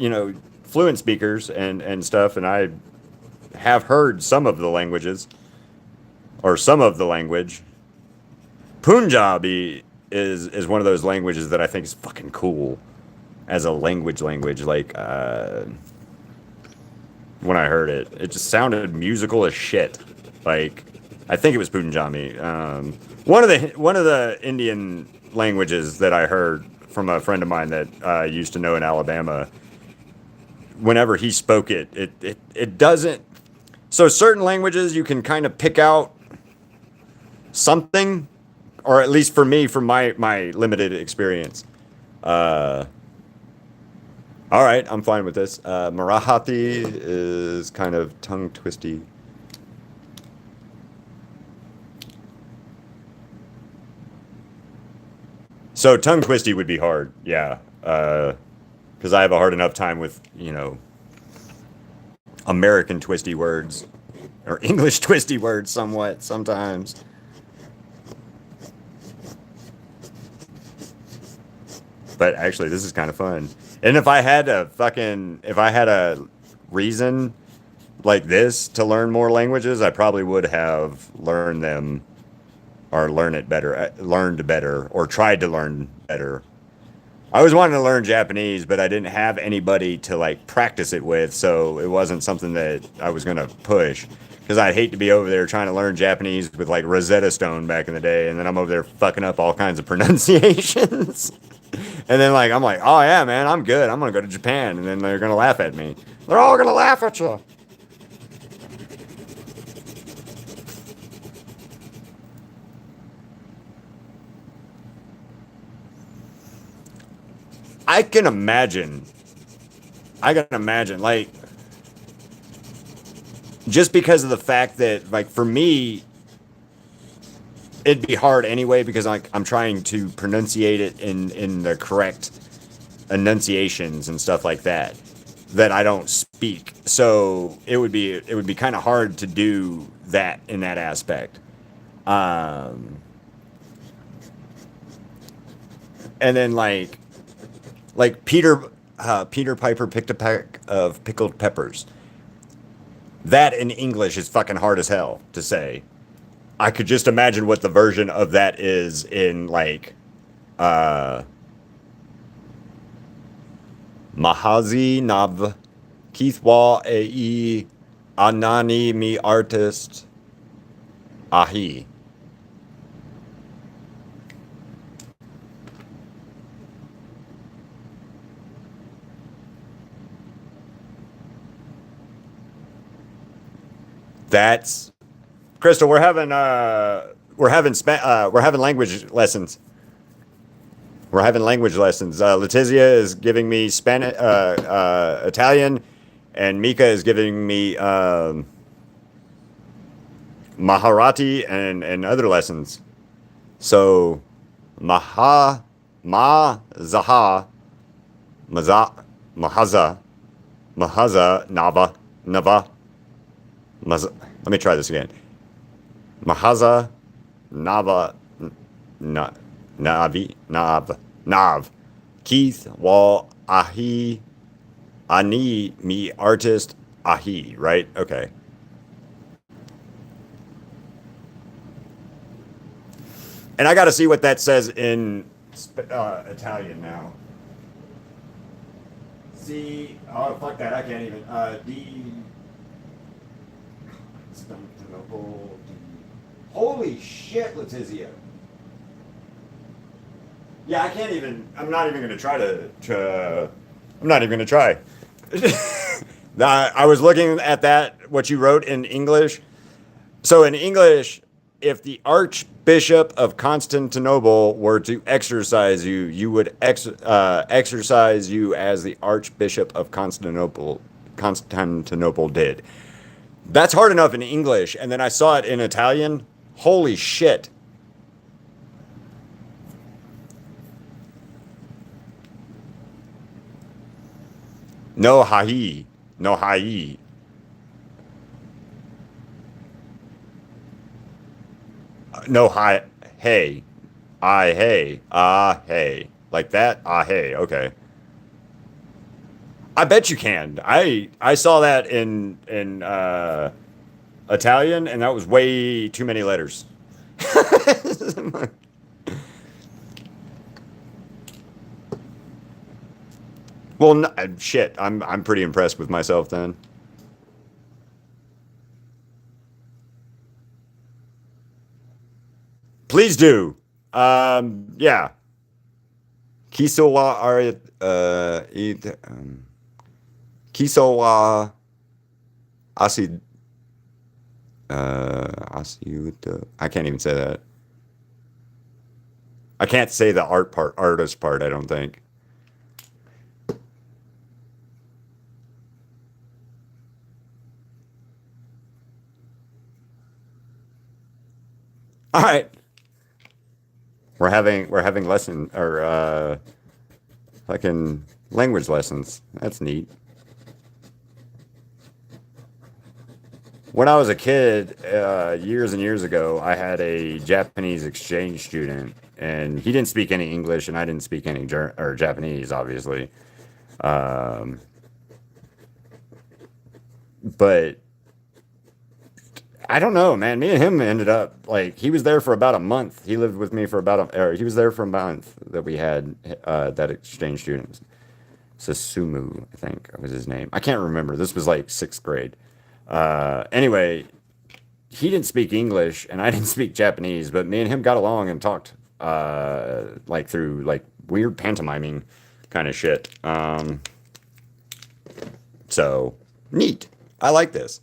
fluent speakers and stuff, and I have heard some of the languages or some of the language. Punjabi is one of those languages that I think is fucking cool as a language. Like when I heard it, it just sounded musical as shit. Like I think it was Punjabi. One of the Indian languages that I heard from a friend of mine that I used to know in Alabama. Whenever he spoke it doesn't. So certain languages you can kind of pick out something, or at least for me, from my limited experience. All right, I'm fine with this. Marathi is kind of tongue twisty. So tongue twisty would be hard, yeah. Because I have a hard enough time with, American twisty words or English twisty words sometimes. But actually, this is kind of fun. And if I had a reason like this to learn more languages, I probably would have learned them or learned better, or tried to learn better. I was wanting to learn Japanese, but I didn't have anybody to like practice it with, so it wasn't something that I was gonna push. Because I'd hate to be over there trying to learn Japanese with like Rosetta Stone back in the day, and then I'm over there fucking up all kinds of pronunciations. And then I'm like, oh yeah, man, I'm good. I'm gonna go to Japan, and then they're gonna laugh at me. They're all gonna laugh at you. I can imagine, like, just because of the fact that, like, for me, it'd be hard anyway because I'm trying to pronunciate it in the correct enunciations and stuff like that I don't speak. So it would be kind of hard to do that in that aspect. And then like Peter Piper picked a peck of pickled peppers. That in English is fucking hard as hell to say. I could just imagine what the version of that is in Mahazi Nav KeithWahlArt Anani me artist Ahi. That's Crystal. We're having language lessons. We're having language lessons. Letizia is giving me Spanish, Italian, and Mika is giving me Maharati and other lessons. So Zaha, Mahaza, Nava. Let me try this again. Mahaza, Nava, Nav. Keith, Wahl, Ahi, Ani, me, artist, Ahi, right? Okay. And I got to see what that says in Italian now. See, oh, fuck that, I can't even. Holy shit, Letizia. Yeah, I can't even. I'm not even going to try to. I'm not even going to try. I was looking at that, what you wrote in English. So in English, if the Archbishop of Constantinople were to exercise you, you would exercise you as the Archbishop of Constantinople did. That's hard enough in English, and then I saw it in Italian. Holy shit. No hai. No hai. No hi. Hey. I hey. Ah hey. Like that? Ah hey. Okay. I bet you can. I saw that in Italian, and that was way too many letters. Well, no, shit. I'm pretty impressed with myself then. Please do. Yeah. Kisowa are Kisowa Asi Asiuta. I can't even say that. I can't say the artist part, I don't think. All right. We're having lesson or fucking language lessons. That's neat. When I was a kid, years and years ago, I had a Japanese exchange student, and he didn't speak any English, and I didn't speak any Japanese, obviously. Um, but I don't know, man. Me and him ended up like he was there for about a month. He lived with me for or he was there for a month that we had that exchange student. Sasumu, I think was his name. I can't remember. This was like sixth grade. Anyway, he didn't speak English and I didn't speak Japanese, but me and him got along and talked like through like weird pantomiming kind of shit. So neat. I like this.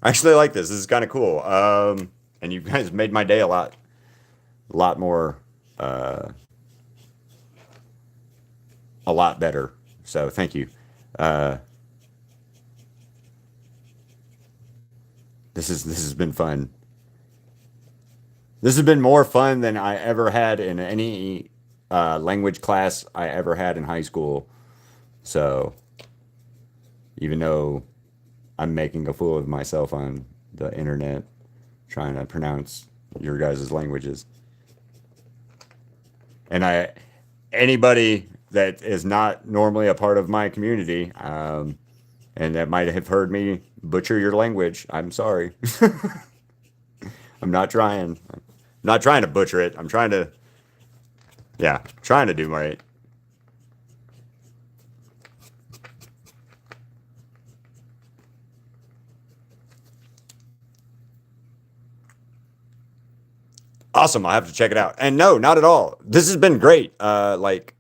I actually like this. This is kind of cool. And you guys made my day a lot more, a lot better. So thank you. Uh, this has been fun. This has been more fun than I ever had in any language class I ever had in high school. So even though I'm making a fool of myself on the internet trying to pronounce your guys' languages. And anybody that is not normally a part of my community, and that might have heard me butcher your language, I'm sorry. I'm not trying. I'm not trying to butcher it. I'm trying to, yeah, trying to do right. Awesome. I'll have to check it out. And no, not at all. This has been great. Like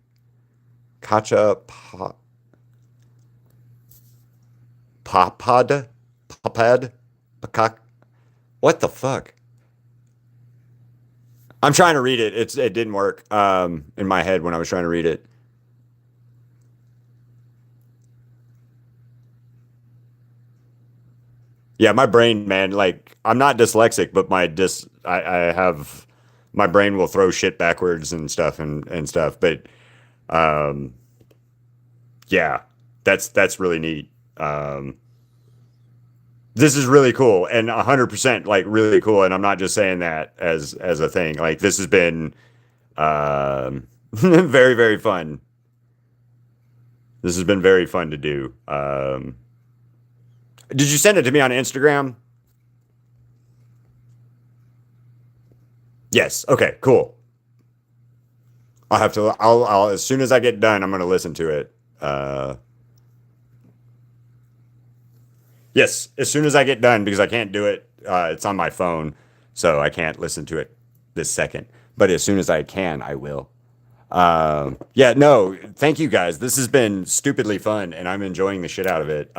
Kacha Papad, Papad. Peacock. What the fuck? I'm trying to read it. It didn't work in my head when I was trying to read it. Yeah, my brain, man, like I'm not dyslexic, but I have my brain will throw shit backwards and stuff and stuff. But um yeah, that's really neat. This is really cool and 100% like really cool. And I'm not just saying that as a thing. Like this has been very, very fun. This has been very fun to do. Did you send it to me on Instagram? Yes. Okay, cool. I'll have to, I'll, as soon as I get done, I'm going to listen to it. Yes, as soon as I get done, because I can't do it. It's on my phone, so I can't listen to it this second. But as soon as I can, I will. Yeah, no, thank you guys. This has been stupidly fun, and I'm enjoying the shit out of it.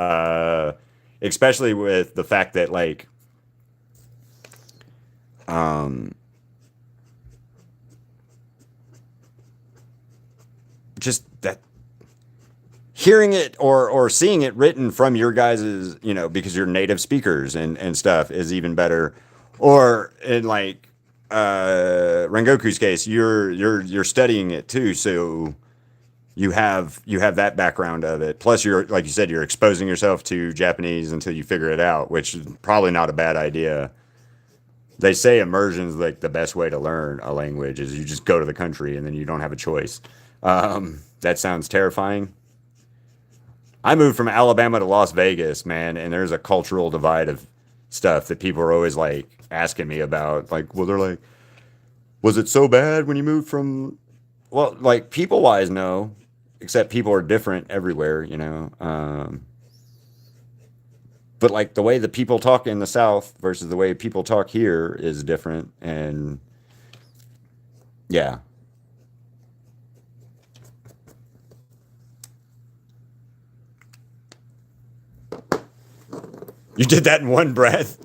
Especially with the fact that like, um, just that hearing it or seeing it written from your guys's, because you're native speakers and stuff is even better. Or in like Rengoku's case, you're studying it too, so you have that background of it. Plus, you're like you said, you're exposing yourself to Japanese until you figure it out, which is probably not a bad idea. They say immersion is like the best way to learn a language is you just go to the country and then you don't have a choice. That sounds terrifying. I moved from Alabama to Las Vegas, man, and there's a cultural divide of stuff that people are always like asking me about. Like, well, they're like, was it so bad when you moved from? Well, like people wise, no, except people are different everywhere. But like the way the people talk in the South versus the way people talk here is different, and yeah, you did that in one breath.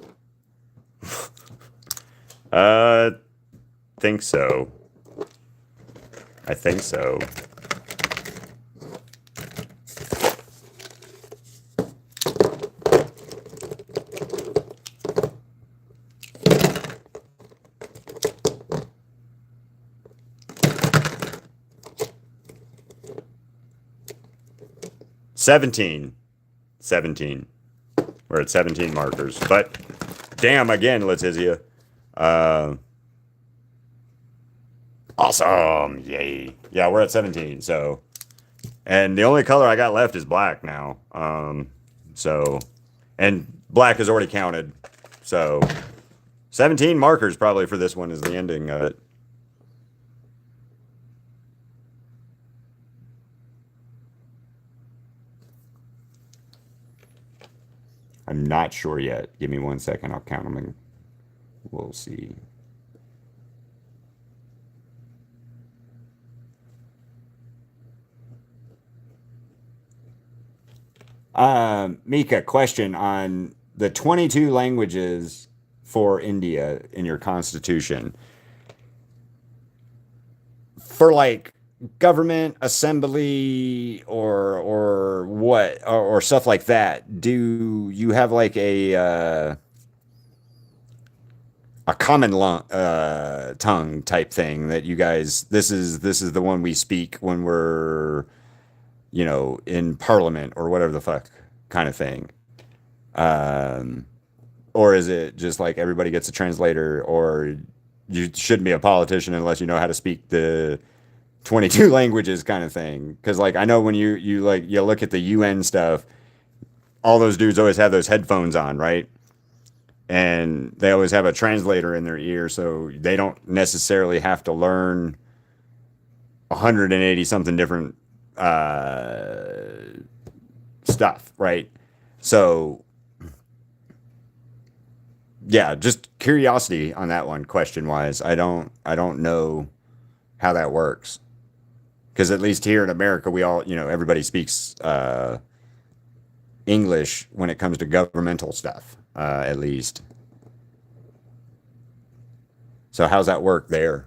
Uh, think so. I think so. 17. 17. We're at 17 markers. But damn, again, Letizia. Uh, awesome. Yay. Yeah, we're at 17. So, and the only color I got left is black now. So, and black is already counted. So, 17 markers probably for this one is the ending of it. I'm not sure yet. Give me 1 second. I'll count them and we'll see. Mika, question on the 22 languages for India in your constitution. For like government assembly or what or stuff like that, do you have like a common tongue type thing that you guys this is the one we speak when we're in parliament or whatever the fuck kind of thing? Um, or is it just like everybody gets a translator, or you shouldn't be a politician unless you know how to speak the 22 languages kind of thing? Because like I know when you look at the UN stuff, all those dudes always have those headphones on, right? And they always have a translator in their ear, so they don't necessarily have to learn 180 something different stuff, right? So yeah, just curiosity on that one, question wise. I don't know how that works because at least here in America, we all everybody speaks English when it comes to governmental stuff. at least. So how's that work there?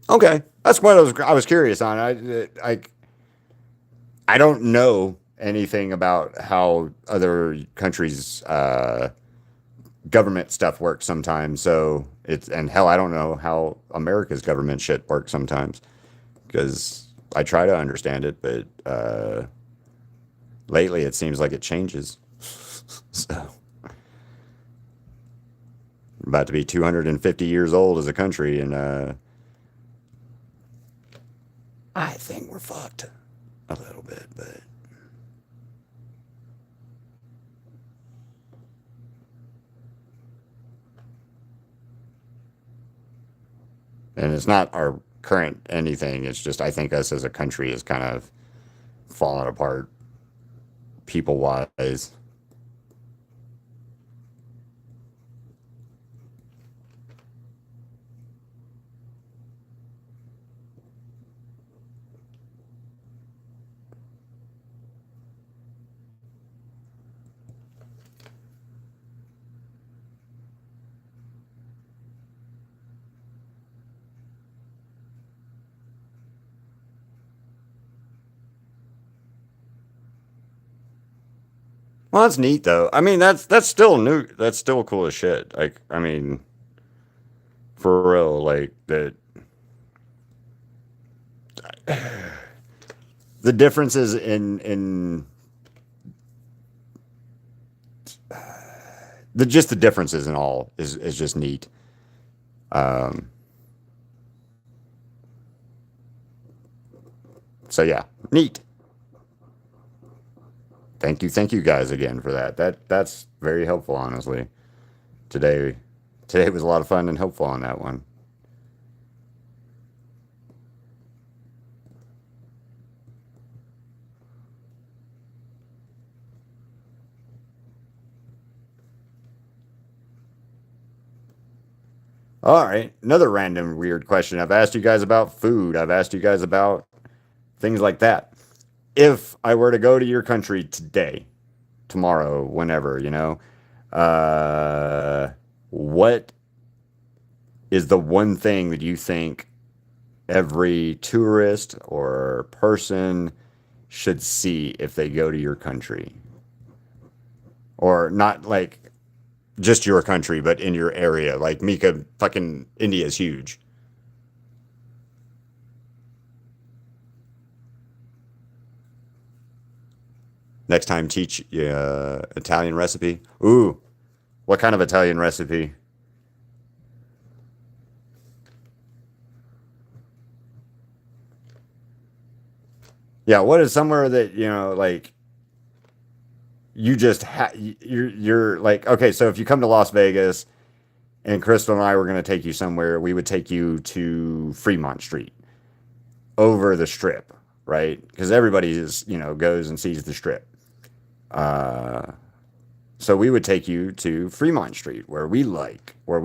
Okay, that's what I was curious on. I don't know anything about how other countries' government stuff works sometimes. So it's and hell, I don't know how America's government shit works sometimes because I try to understand it, but lately it seems like it changes. So we're about to be 250 years old as a country, and I think we're fucked a little bit, but. And it's not our current anything. It's just I think us as a country is kind of falling apart, people wise. Well, that's neat though. I mean, that's still new. That's still cool as shit. Like, I mean, for real, like the differences in the just the differences in all is just neat. Um, so yeah, neat. Thank you guys again for that. That's very helpful, honestly. Today, today was a lot of fun and helpful on that one. All right, another random weird question. I've asked you guys about food. I've asked you guys about things like that. If I were to go to your country today, tomorrow, whenever, what is the one thing that you think every tourist or person should see if they go to your country? Or not like just your country, but in your area. Like Mika, fucking India is huge. Next time, teach Italian recipe. Ooh, what kind of Italian recipe? Yeah, what is somewhere that like you're like okay. So if you come to Las Vegas and Crystal and I were going to take you somewhere, we would take you to Fremont Street over the Strip, right? Because everybody is goes and sees the Strip. Uh, so we would take you to Fremont Street, where we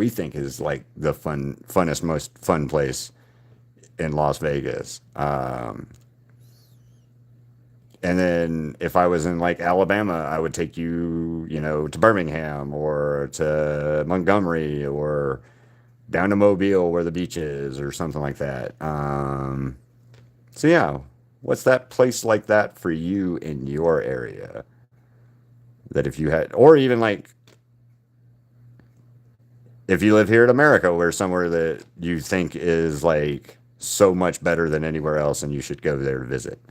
think is like the funnest, most fun place in Las Vegas. And then if I was in like Alabama, I would take you, to Birmingham or to Montgomery or down to Mobile where the beach is or something like that. So yeah, what's that place like that for you in your area? That if you had, or even like if you live here in America, where somewhere that you think is like so much better than anywhere else and you should go there to visit.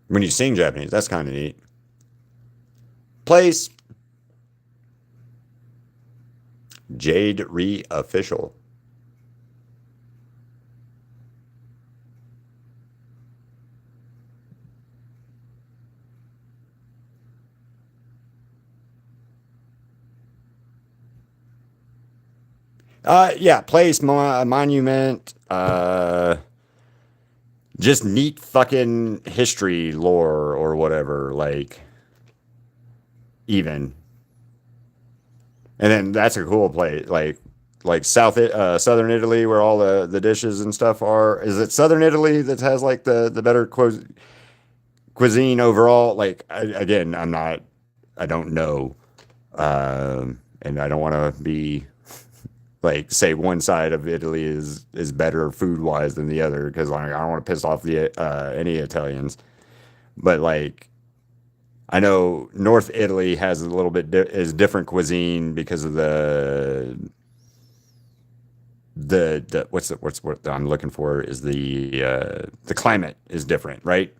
When you sing Japanese, that's kind of neat. Place Jade Re Official. Yeah, place monument. just neat fucking history lore or whatever, like even. And then that's a cool place, like southern Italy, where all the dishes and stuff are. Is it southern Italy that has like the better cuisine overall? Like again, I don't know, and I don't want to be like say one side of Italy is better food wise than the other because like, I don't want to piss off the any Italians. But like I know North Italy has a little bit is different cuisine because of the what's what I'm looking for is the climate is different, right?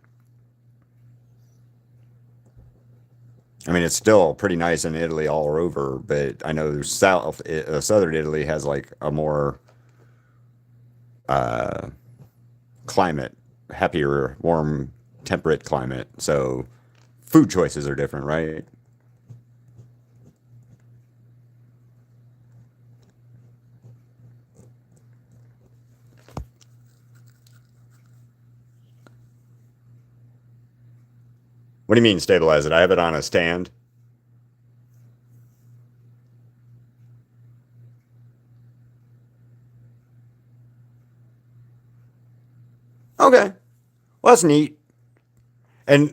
I mean, it's still pretty nice in Italy all over, but I know southern Italy has like a more uh, climate, happier, warm, temperate climate. So food choices are different, right? What do you mean stabilize it? I have it on a stand. Okay, well that's neat. And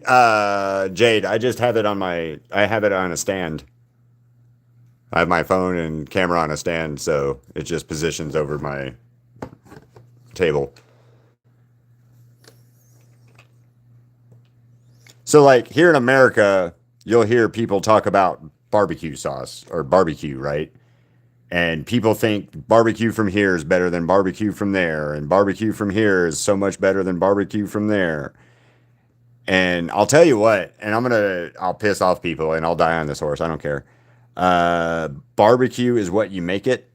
Jade, I have it on a stand. I have my phone and camera on a stand, so it just positions over my table. So, like here in America, you'll hear people talk about barbecue sauce or barbecue, right? And people think barbecue from here is better than barbecue from there, and barbecue from here is so much better than barbecue from there. And I'll tell you what, and I'll piss off people and I'll die on this horse. I don't care. Barbecue is what you make it,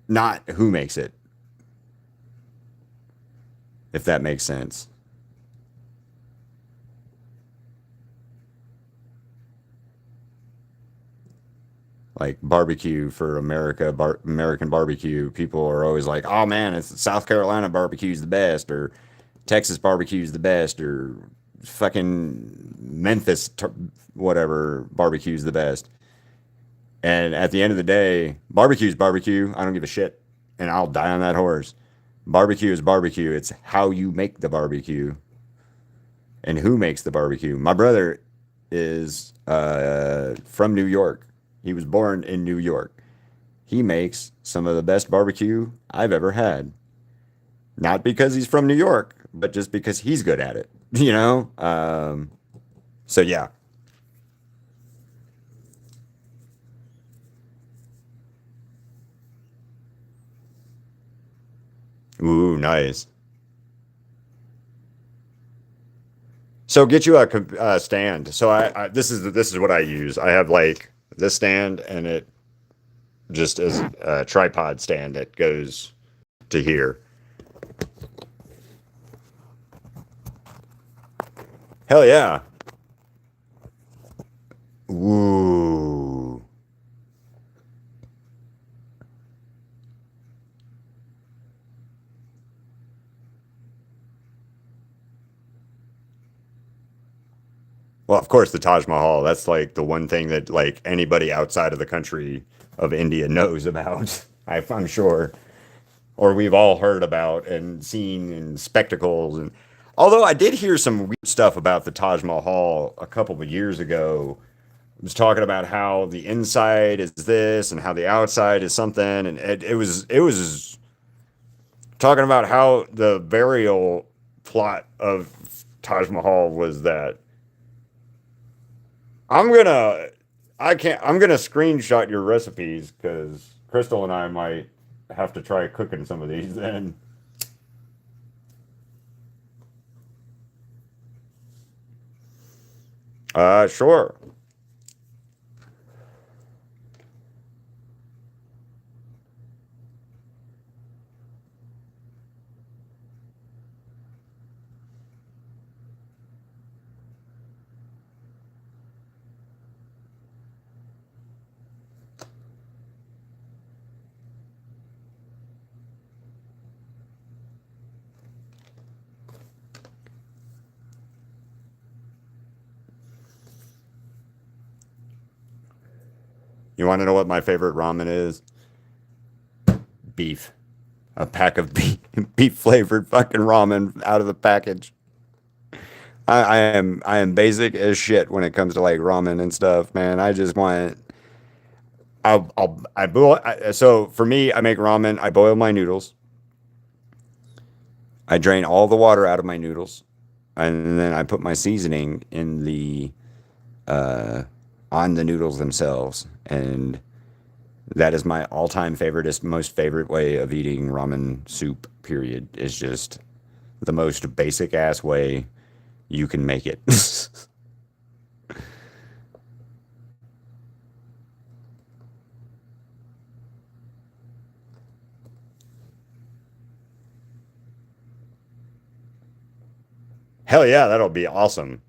not who makes it, if that makes sense. Like barbecue for American barbecue, people are always like, "Oh man, it's South Carolina barbecue's the best," or "Texas barbecue's the best," or fucking whatever barbecue's the best. And at the end of the day, barbecue's barbecue. I don't give a shit, and I'll die on that horse. Barbecue is barbecue. It's how you make the barbecue and who makes the barbecue. My brother is from New York. He was born in New York. He makes some of the best barbecue I've ever had. Not because he's from New York, but just because he's good at it. You know. So yeah. Ooh, nice. So get you a stand. So this is what I use. I have like this stand, and it just is a tripod stand that goes to here. Hell yeah. Ooh. Well, of course, the Taj Mahal. That's like the one thing that like anybody outside of the country of India knows about. I'm sure, or we've all heard about and seen in spectacles. And although I did hear some weird stuff about the Taj Mahal a couple of years ago, it was talking about how the inside is this and how the outside is something, and it was talking about how the burial plot of Taj Mahal was that I'm gonna I'm gonna screenshot your recipes because Crystal and I might have to try cooking some of these then. Sure. You want to know what my favorite ramen is? Beef. A pack of beef flavored fucking ramen out of the package. I am basic as shit when it comes to like ramen and stuff, man. I just want I boil. So for me, I make ramen. I boil my noodles. I drain all the water out of my noodles, and then I put my seasoning in the on the noodles themselves, and that is my all-time favorite, most favorite way of eating ramen soup. Period. Is just the most basic ass way you can make it. Hell yeah, that'll be awesome.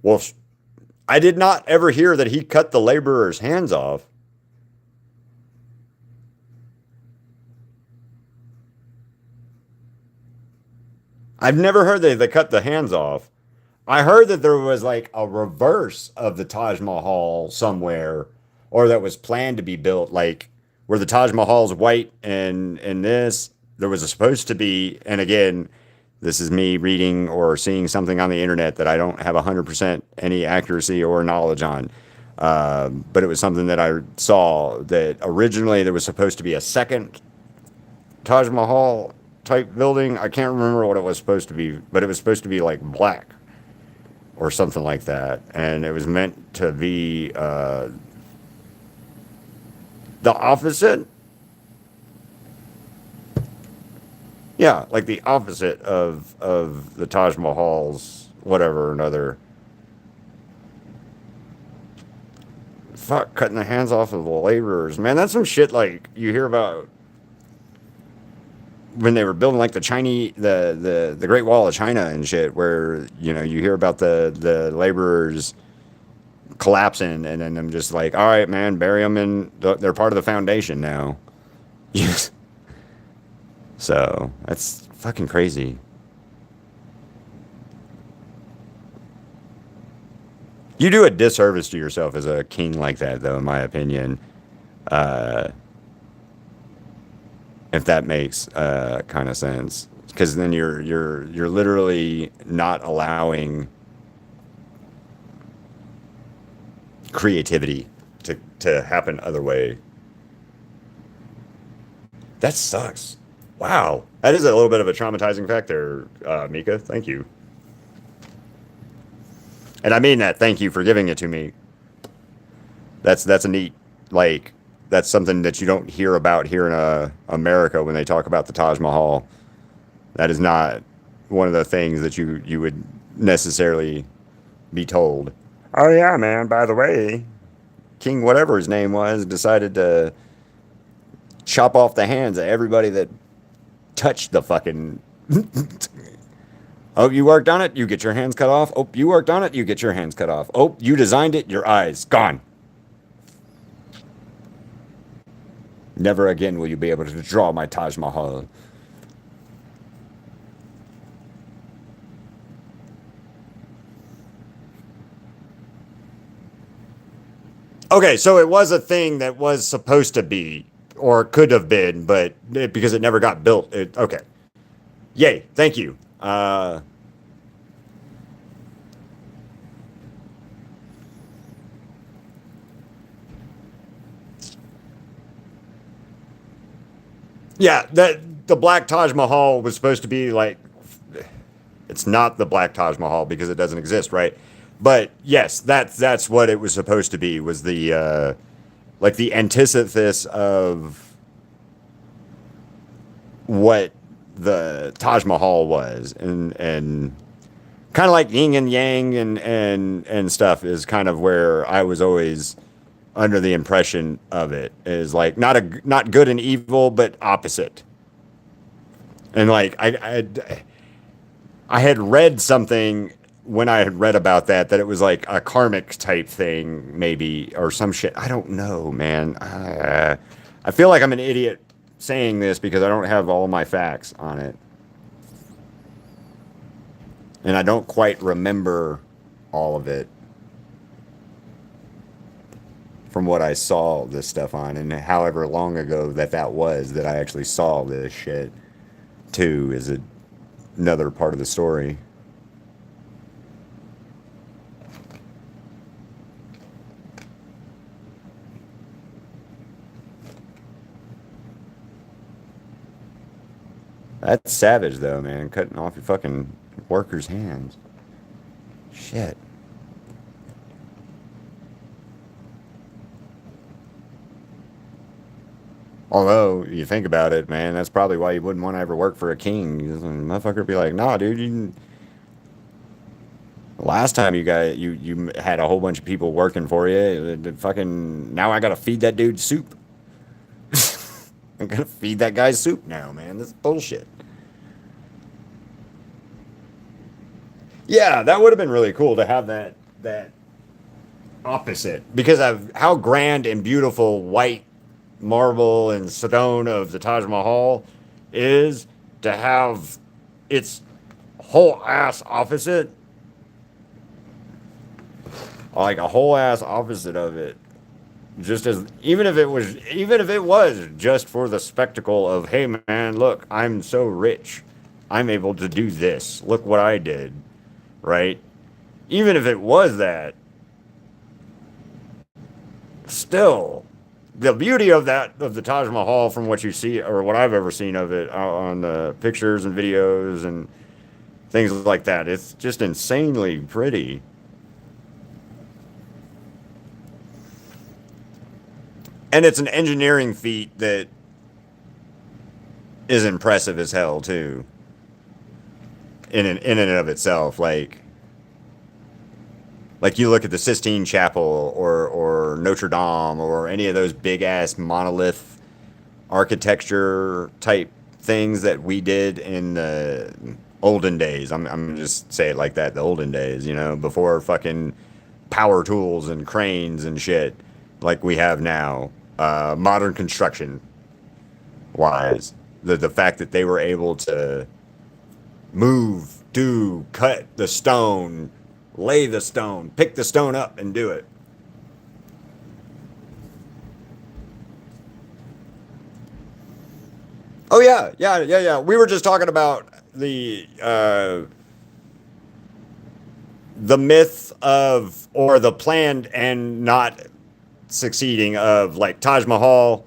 Well, I did not ever hear that he cut the laborer's hands off. I've never heard that they cut the hands off. I heard that there was like a reverse of the Taj Mahal somewhere, or that was planned to be built, like where the Taj Mahal's white and this there was supposed to be. And again, this is me reading or seeing something on the internet that I don't have 100% any accuracy or knowledge on. But it was something that I saw that originally there was supposed to be a second Taj Mahal type building. I can't remember what it was supposed to be, but it was supposed to be like black or something like that. And it was meant to be the opposite. Yeah, like the opposite of the Taj Mahal's whatever another. Fuck, cutting the hands off of the laborers. Man, that's some shit like you hear about when they were building like the Chinese the Great Wall of China and shit, where you know you hear about the laborers collapsing and then them just like, all right, man, bury them in. They're part of the foundation now. Yes. So that's fucking crazy. You do a disservice to yourself as a king like that, though, in my opinion. Uh, if that makes kind of sense, because then you're literally not allowing creativity to happen other way. That sucks. Wow, that is a little bit of a traumatizing fact there, Mika. Thank you, and I mean that. Thank you for giving it to me. That's a neat like that's something that you don't hear about here in America when they talk about the Taj Mahal. That is not one of the things that you would necessarily be told. Oh yeah, man. By the way, King whatever his name was decided to chop off the hands of everybody that touched the fucking. Oh, you worked on it, you get your hands cut off. Oh, you worked on it, you get your hands cut off. Oh, you designed it, your eyes gone. Never again will you be able to draw my Taj Mahal. Okay, so it was a thing that was supposed to be, or could have been, but because it never got built. Okay. Yay, thank you. Yeah, the Black Taj Mahal was supposed to be like it's not the Black Taj Mahal because it doesn't exist, right? But yes, that's what it was supposed to be, was the like the antithesis of what the Taj Mahal was, and kind of like yin and yang and stuff is kind of where I was always under the impression of it, is like not good and evil, but opposite. And like I had read something when I had read about that it was like a karmic type thing, maybe, or some shit. I don't know, man. I feel like I'm an idiot saying this because I don't have all my facts on it. And I don't quite remember all of it from what I saw this stuff on, and however long ago that was that I actually saw this shit too is another part of the story. That's savage though, man. Cutting off your fucking workers' hands. Shit. Although, you think about it, man, that's probably why you wouldn't want to ever work for a king. Motherfucker would be like, nah, dude, last time you had a whole bunch of people working for you, fucking now I gotta feed that dude soup. I'm gonna feed that guy soup now, man. This is bullshit. Yeah, that would have been really cool to have that opposite because of how grand and beautiful white marble and stone of the Taj Mahal is, to have its whole ass opposite, like a whole ass opposite of it. Just as even if it was just for the spectacle of, hey man, look, I'm so rich, I'm able to do this, look what I did, right? Even if it was that, still, the beauty of the Taj Mahal, from what you see or what I've ever seen of it on the pictures and videos and things like that, it's just insanely pretty. And it's an engineering feat that is impressive as hell too. In and of itself, like you look at the Sistine Chapel or Notre Dame or any of those big ass monolith architecture type things that we did in the olden days. I'm gonna just say it like that, the olden days, before fucking power tools and cranes and shit like we have now. Modern construction wise, the fact that they were able to move, cut the stone, lay the stone, pick the stone up and do it. Oh yeah. We were just talking about the myth of, or the planned and not succeeding of, like, Taj Mahal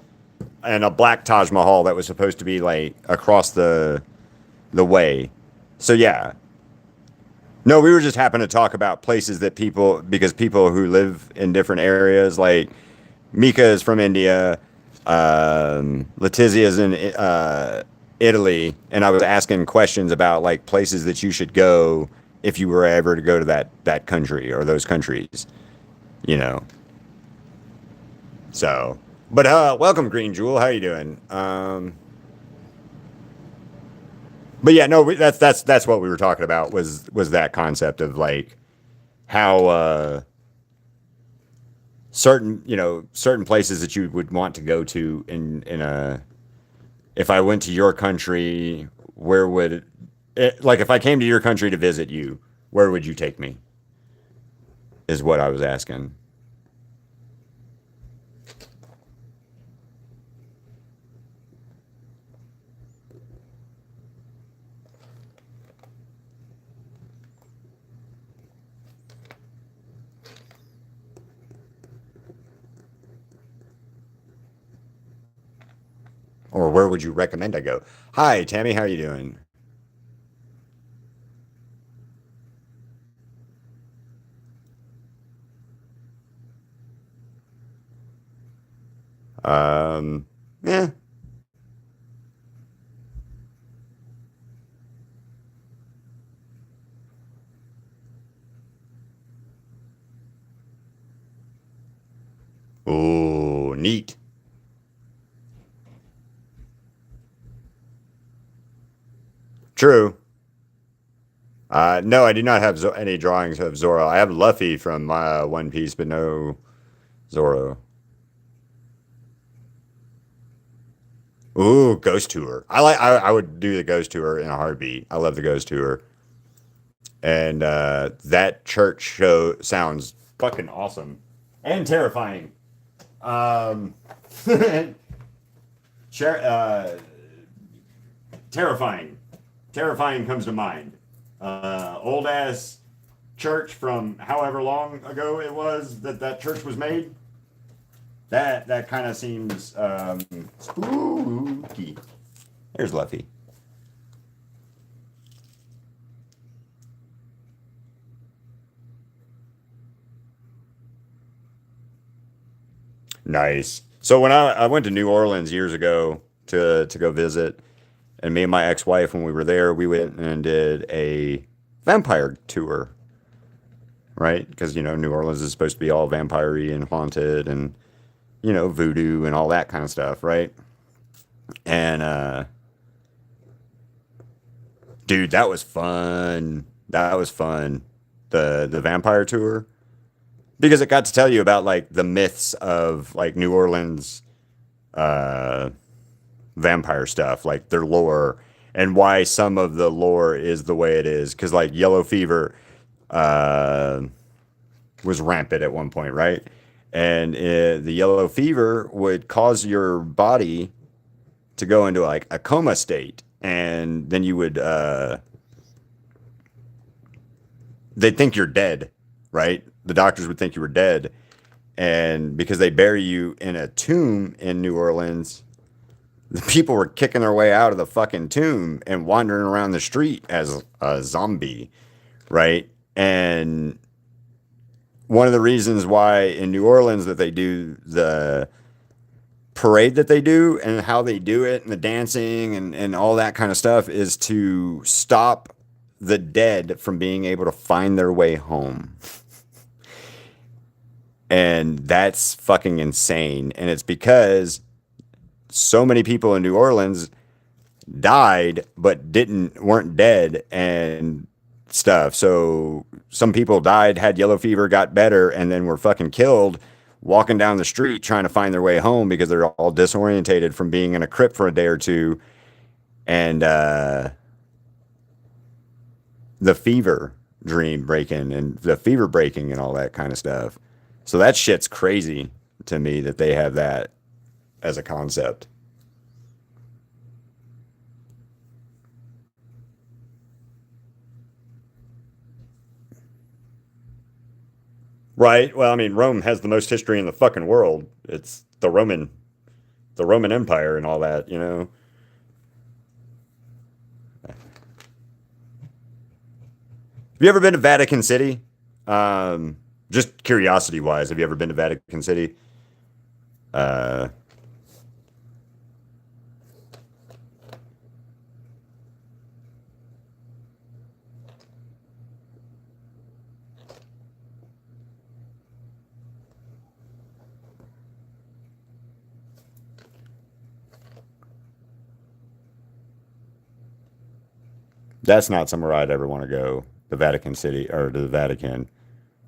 and a black Taj Mahal that was supposed to be like across the way. So yeah. No, we were just happen to talk about places that because people who live in different areas, like Mika is from India, Letizia is in Italy, and I was asking questions about like places that you should go if you were ever to go to that country or those countries, you know. So, but welcome, Green Jewel. How you doing? But yeah, no, that's what we were talking about, was that concept of like how certain places that you would want to go to in a, if I went to your country, where would it, like if I came to your country to visit you, where would you take me? Is what I was asking. Or where would you recommend I go? Hi, Tammy, how are you doing? Yeah. Oh, neat. True. No, I do not have any drawings of Zoro. I have Luffy from One Piece, but no Zoro. Ooh, ghost tour. I would do the ghost tour in a heartbeat. I love the ghost tour. And that church show sounds fucking awesome and terrifying. Um, Cher- terrifying. Terrifying comes to mind. Old ass church from however long ago it was that that church was made. That kind of seems spooky. There's Luffy. Nice. So when I went to New Orleans years ago to go visit, and me and my ex-wife, when we were there, we went and did a vampire tour, right? Because New Orleans is supposed to be all vampire-y and haunted, and voodoo and all that kind of stuff, right? And dude, that was fun. That was fun. The vampire tour, because it got to tell you about like the myths of like New Orleans uh vampire stuff, like their lore, and why some of the lore is the way it is. Because like yellow fever uh, was rampant at one point, right? And the yellow fever would cause your body to go into like a coma state, and then you would they'd think you're dead, right? The doctors would think you were dead, and because they bury you in a tomb in New Orleans, the people were kicking their way out of the fucking tomb and wandering around the street as a zombie, right? And one of the reasons why in New Orleans that they do the parade that they do and how they do it and the dancing and all that kind of stuff is to stop the dead from being able to find their way home. And that's fucking insane. And it's because so many people in New Orleans died but weren't dead and stuff. So some people died, had yellow fever, got better, and then were fucking killed walking down the street trying to find their way home because they're all disorientated from being in a crypt for a day or two. And the fever dream breaking and the fever breaking and all that kind of stuff. So that shit's crazy to me that they have that as a concept. Right. Well, I mean, Rome has the most history in the fucking world. It's the Roman Empire and all that. Have you ever been to Vatican City? Just curiosity wise, have you ever been to Vatican City? Uh, that's not somewhere I'd ever want to go. The Vatican City or to the Vatican,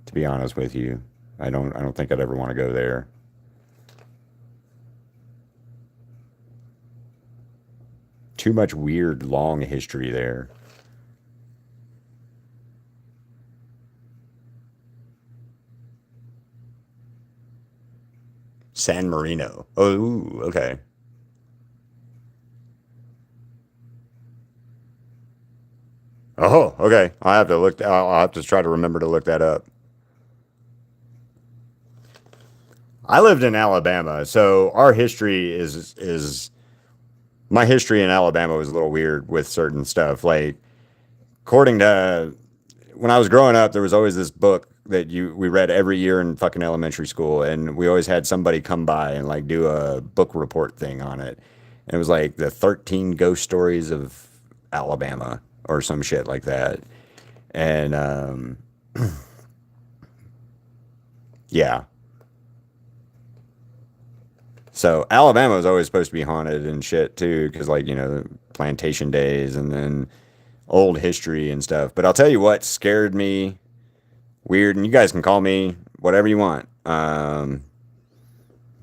to be honest with you. I don't think I'd ever want to go there. Too much weird long history there. San Marino. Oh, ooh, okay. Oh, okay. I'll have to try to remember to look that up. I lived in Alabama, so our history is my history in Alabama was a little weird with certain stuff. Like according to when I was growing up, there was always this book that you we read every year in fucking elementary school, and we always had somebody come by and like do a book report thing on it. And it was like the 13 ghost stories of Alabama or some shit like that. And yeah, so Alabama was always supposed to be haunted and shit too, because like plantation days and then old history and stuff. But I'll tell you what scared me weird, and you guys can call me whatever you want.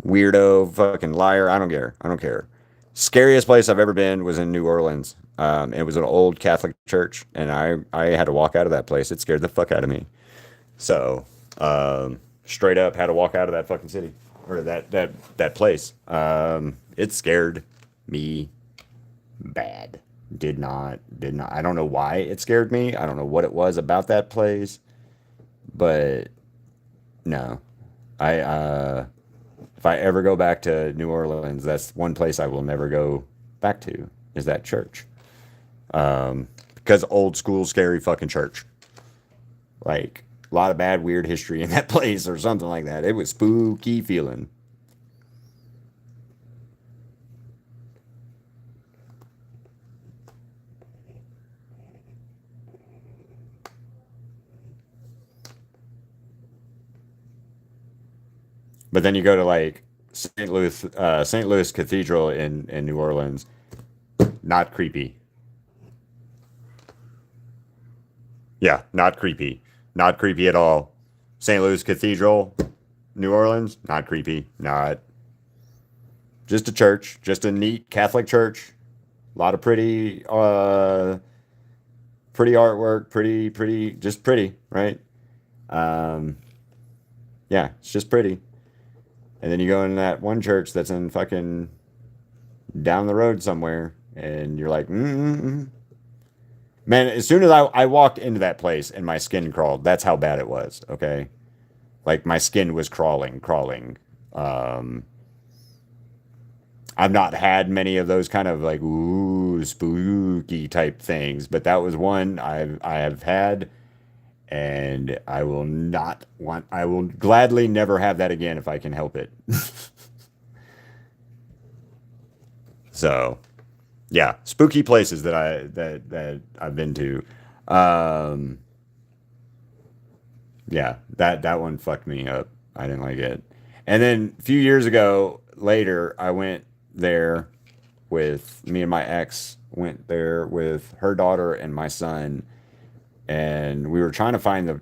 Weirdo, fucking liar. I don't care. I don't care. Scariest place I've ever been was in New Orleans. It was an old Catholic church, and I had to walk out of that place. It scared the fuck out of me. So, straight up had to walk out of that fucking city or that place. It scared me bad. Did not. I don't know why it scared me. I don't know what it was about that place, but no. I if I ever go back to New Orleans, that's one place I will never go back to is that church. Because old school scary fucking church. Like a lot of bad weird history in that place or something like that. It was spooky feeling. But then you go to like St. Louis Cathedral in New Orleans. Not creepy. Yeah, not creepy. Not creepy at all. St. Louis Cathedral, New Orleans, not creepy. Not. Just a church, just a neat Catholic church. A lot of pretty artwork, just pretty, right? Um, yeah, it's just pretty. And then you go in that one church that's in fucking down the road somewhere, and you're like, man, as soon as I walked into that place and my skin crawled, that's how bad it was, okay? Like my skin was crawling. Um, I've not had many of those kind of like ooh spooky type things, but that was one I have had, and I will not want. I will gladly never have that again if I can help it. So yeah, spooky places that I've been to. Um, yeah, that one fucked me up. I didn't like it. And then a few years ago, later, I went there with me and my ex went there with her daughter and my son, and we were trying to find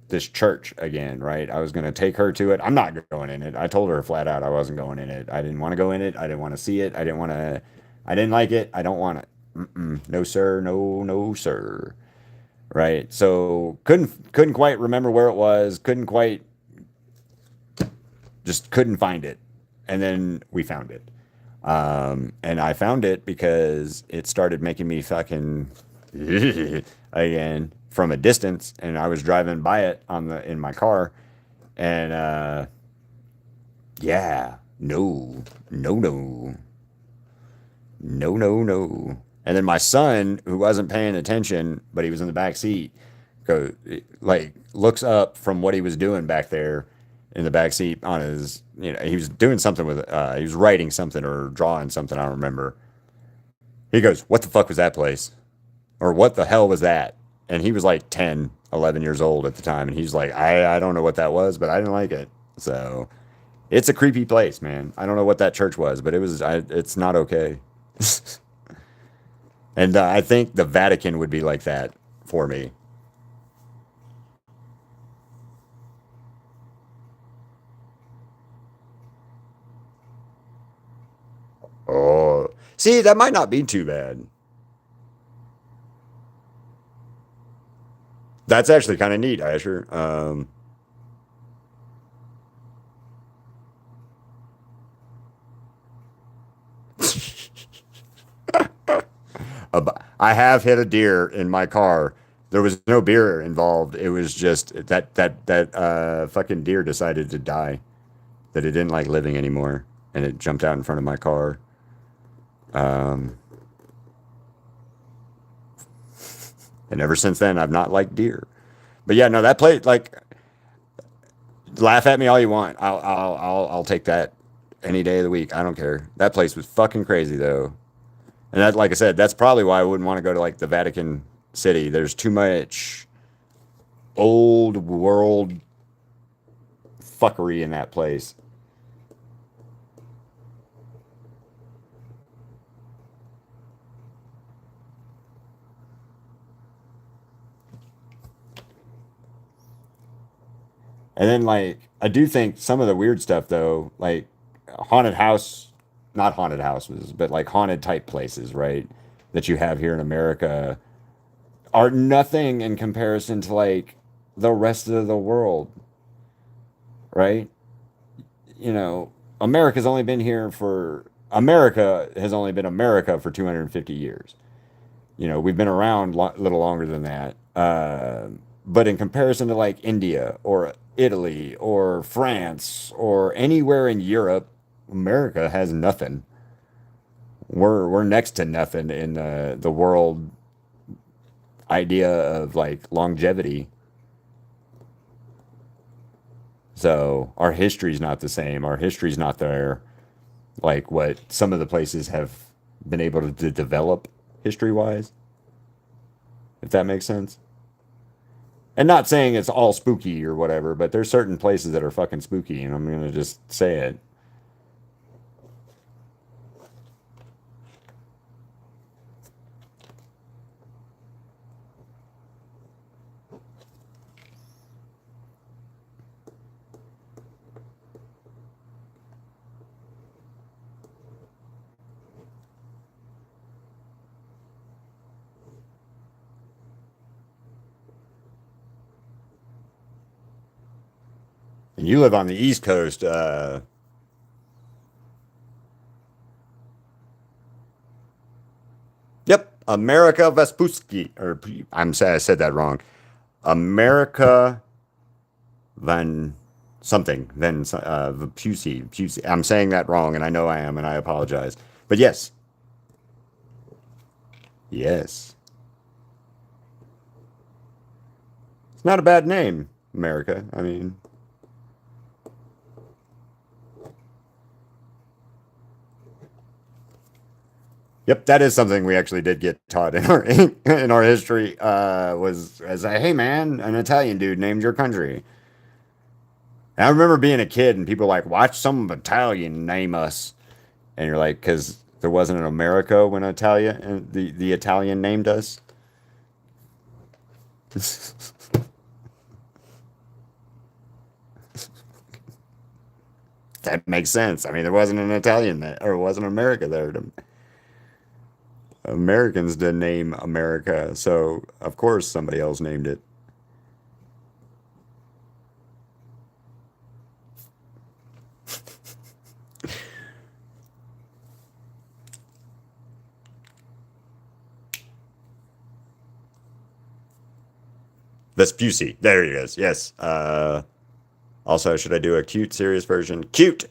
this church again, right? I was gonna take her to it. I'm not going in it. I told her flat out I wasn't going in it. I didn't want to go in it. I didn't want to see it. I didn't want to. I didn't like it. I don't want it. No sir. No no sir. Right. So couldn't quite remember where it was. Couldn't quite just couldn't find it. And then we found it. And I found it because it started making me fucking again from a distance, and I was driving by it in my car, and yeah, no, no, no, no, no, no. And then my son, who wasn't paying attention, but he was in the back seat, go like looks up from what he was doing back there in the back seat on his, he was doing something with, he was writing something or drawing something. I don't remember. He goes, "What the fuck was that place?" Or "What the hell was that?" And he was like 10, 11 years old at the time. And he's like, I don't know what that was, but I didn't like it. So it's a creepy place, man. I don't know what that church was, but it's not okay. And I think the Vatican would be like that for me. Oh, see, that might not be too bad. That's actually kind of neat, Asher. I have hit a deer in my car. There was no beer involved. It was just that fucking deer decided to die. That it didn't like living anymore, and it jumped out in front of my car. Um, and ever since then, I've not liked deer. But yeah, no, that place like laugh at me all you want. I'll take that any day of the week. I don't care. That place was fucking crazy though. And that, like I said, that's probably why I wouldn't want to go to like the Vatican City. There's too much old world fuckery in that place. And then like I do think some of the weird stuff though, like haunted house, not haunted houses, but like haunted type places, right? That you have here in America are nothing in comparison to like the rest of the world, right? You know, America has only been America for 250 years. You know, we've been around a little longer than that. But in comparison to like India or Italy or France or anywhere in Europe, America has nothing. We're next to nothing in the world idea of like longevity. So our history's not the same. Our history's not there like what some of the places have been able to develop history wise, if that makes sense. And not saying it's all spooky or whatever, but there's certain places that are fucking spooky, and I'm gonna just say it. And you live on the East Coast. Yep, America Vespucci, or I'm sorry, I said that wrong. America Van something, then Vespucci. I'm saying that wrong, and I know I am, and I apologize. But yes, yes, it's not a bad name, America. I mean, yep, that is something we actually did get taught in our in our history. Was as a hey man, an Italian dude named your country. And I remember being a kid and people were like, watch some Italian name us, and you're like, because there wasn't an America when Italia the Italian named us. That makes sense. I mean, there wasn't an Italian there, or wasn't America there. Americans didn't name America, so of course somebody else named it. Vespucci. There he is. Yes. Also, should I do a cute, serious version? Cute.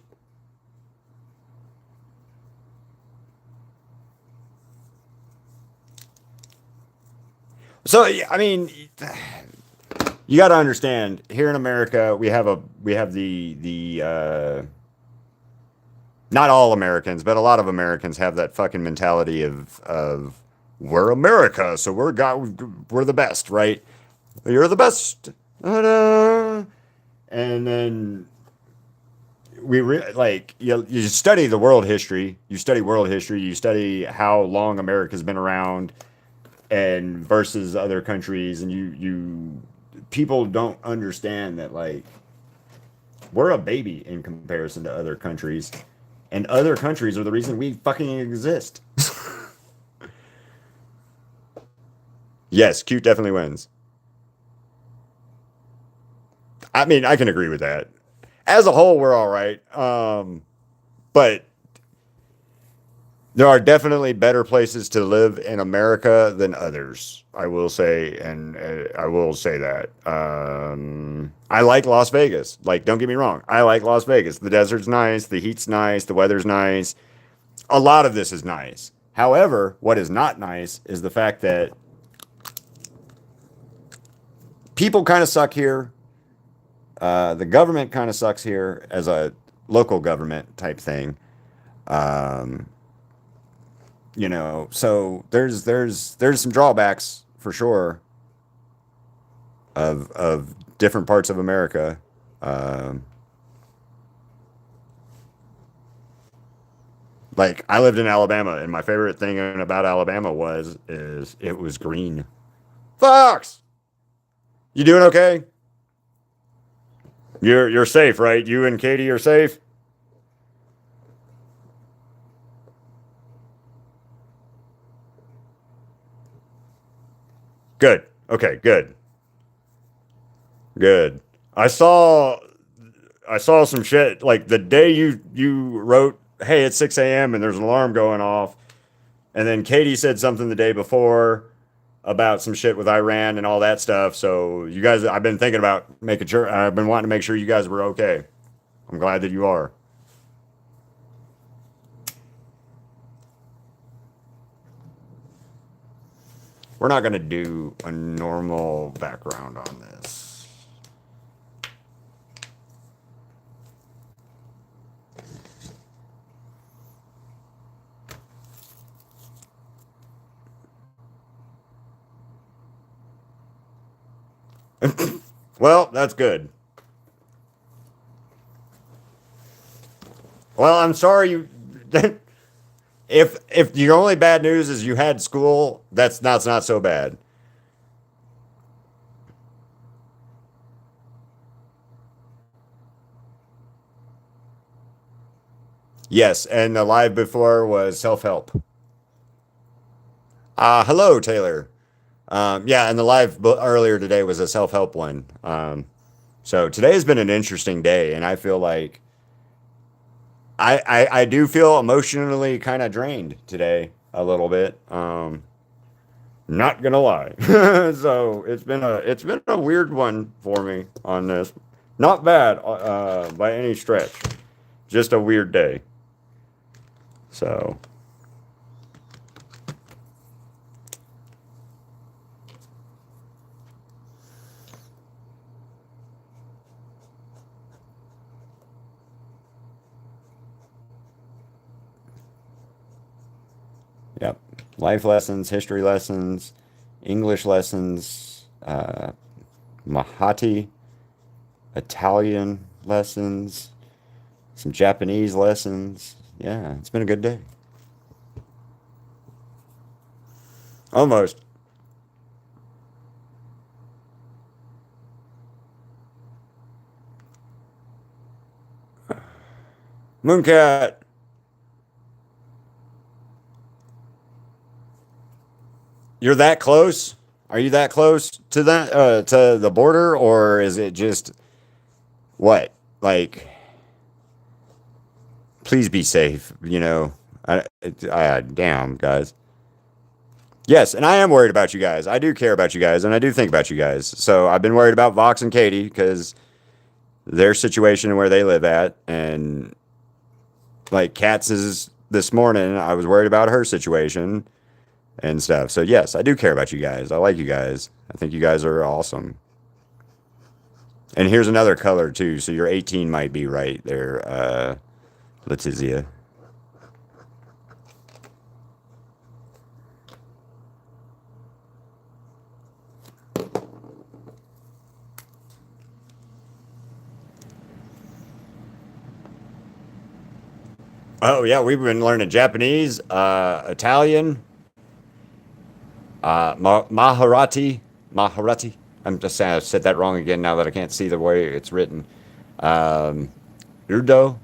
So, yeah, I mean, you got to understand. Here in America, we have the not all Americans, but a lot of Americans have that fucking mentality of we're America, so we're the best, right? You're the best. Ta-da. And then like you study the world history, you study world history, you study how long America's been around and versus other countries, and you people don't understand that like we're a baby in comparison to other countries, and other countries are the reason we fucking exist. Yes, cute definitely wins. I mean, I can agree with that. As a whole, we're all right. But there are definitely better places to live in America than others. I will say, and I will say that. I like Las Vegas. Like, don't get me wrong. I like Las Vegas. The desert's nice. The heat's nice. The weather's nice. A lot of this is nice. However, what is not nice is the fact that people kind of suck here. The government kind of sucks here as a local government type thing. Um, so there's some drawbacks for sure of different parts of America. Um, like I lived in Alabama, and my favorite thing about Alabama is it was green. Fox, you doing okay? You're safe, right? You and Katie are safe. Good. Okay, good. Good. I saw some shit like the day you wrote, "Hey, it's 6 a.m. and there's an alarm going off." And then Katie said something the day before about some shit with Iran and all that stuff. So you guys, I've been thinking about making sure. I've been wanting to make sure you guys were okay. I'm glad that you are. We're not gonna do a normal background on this. Well, that's good. Well, I'm sorry you. If your only bad news is you had school, that's not so bad. Yes, and the live before was self help. Hello, Taylor. Yeah, and the live earlier today was a self help one. So today has been an interesting day, and I feel like I do feel emotionally kind of drained today a little bit. Not gonna lie. So it's been a weird one for me on this. Not bad by any stretch. Just a weird day. So yep. Life lessons, history lessons, English lessons, Mahati, Italian lessons, some Japanese lessons. Yeah, it's been a good day. Almost. Mooncat, you're that close? Are you that close to that to the border, or is it just what? Like, please be safe. Damn, guys. Yes, and I am worried about you guys. I do care about you guys, and I do think about you guys. So I've been worried about Vox and Katie because their situation and where they live at, and like Katz's this morning, I was worried about her situation and stuff. So yes, I do care about you guys. I like you guys. I think you guys are awesome. And here's another color too. So your 18 might be right there, Letizia. Oh yeah, we've been learning Japanese, Italian, Maharati. I'm just saying I said that wrong again now that I can't see the way it's written. Um, Urdo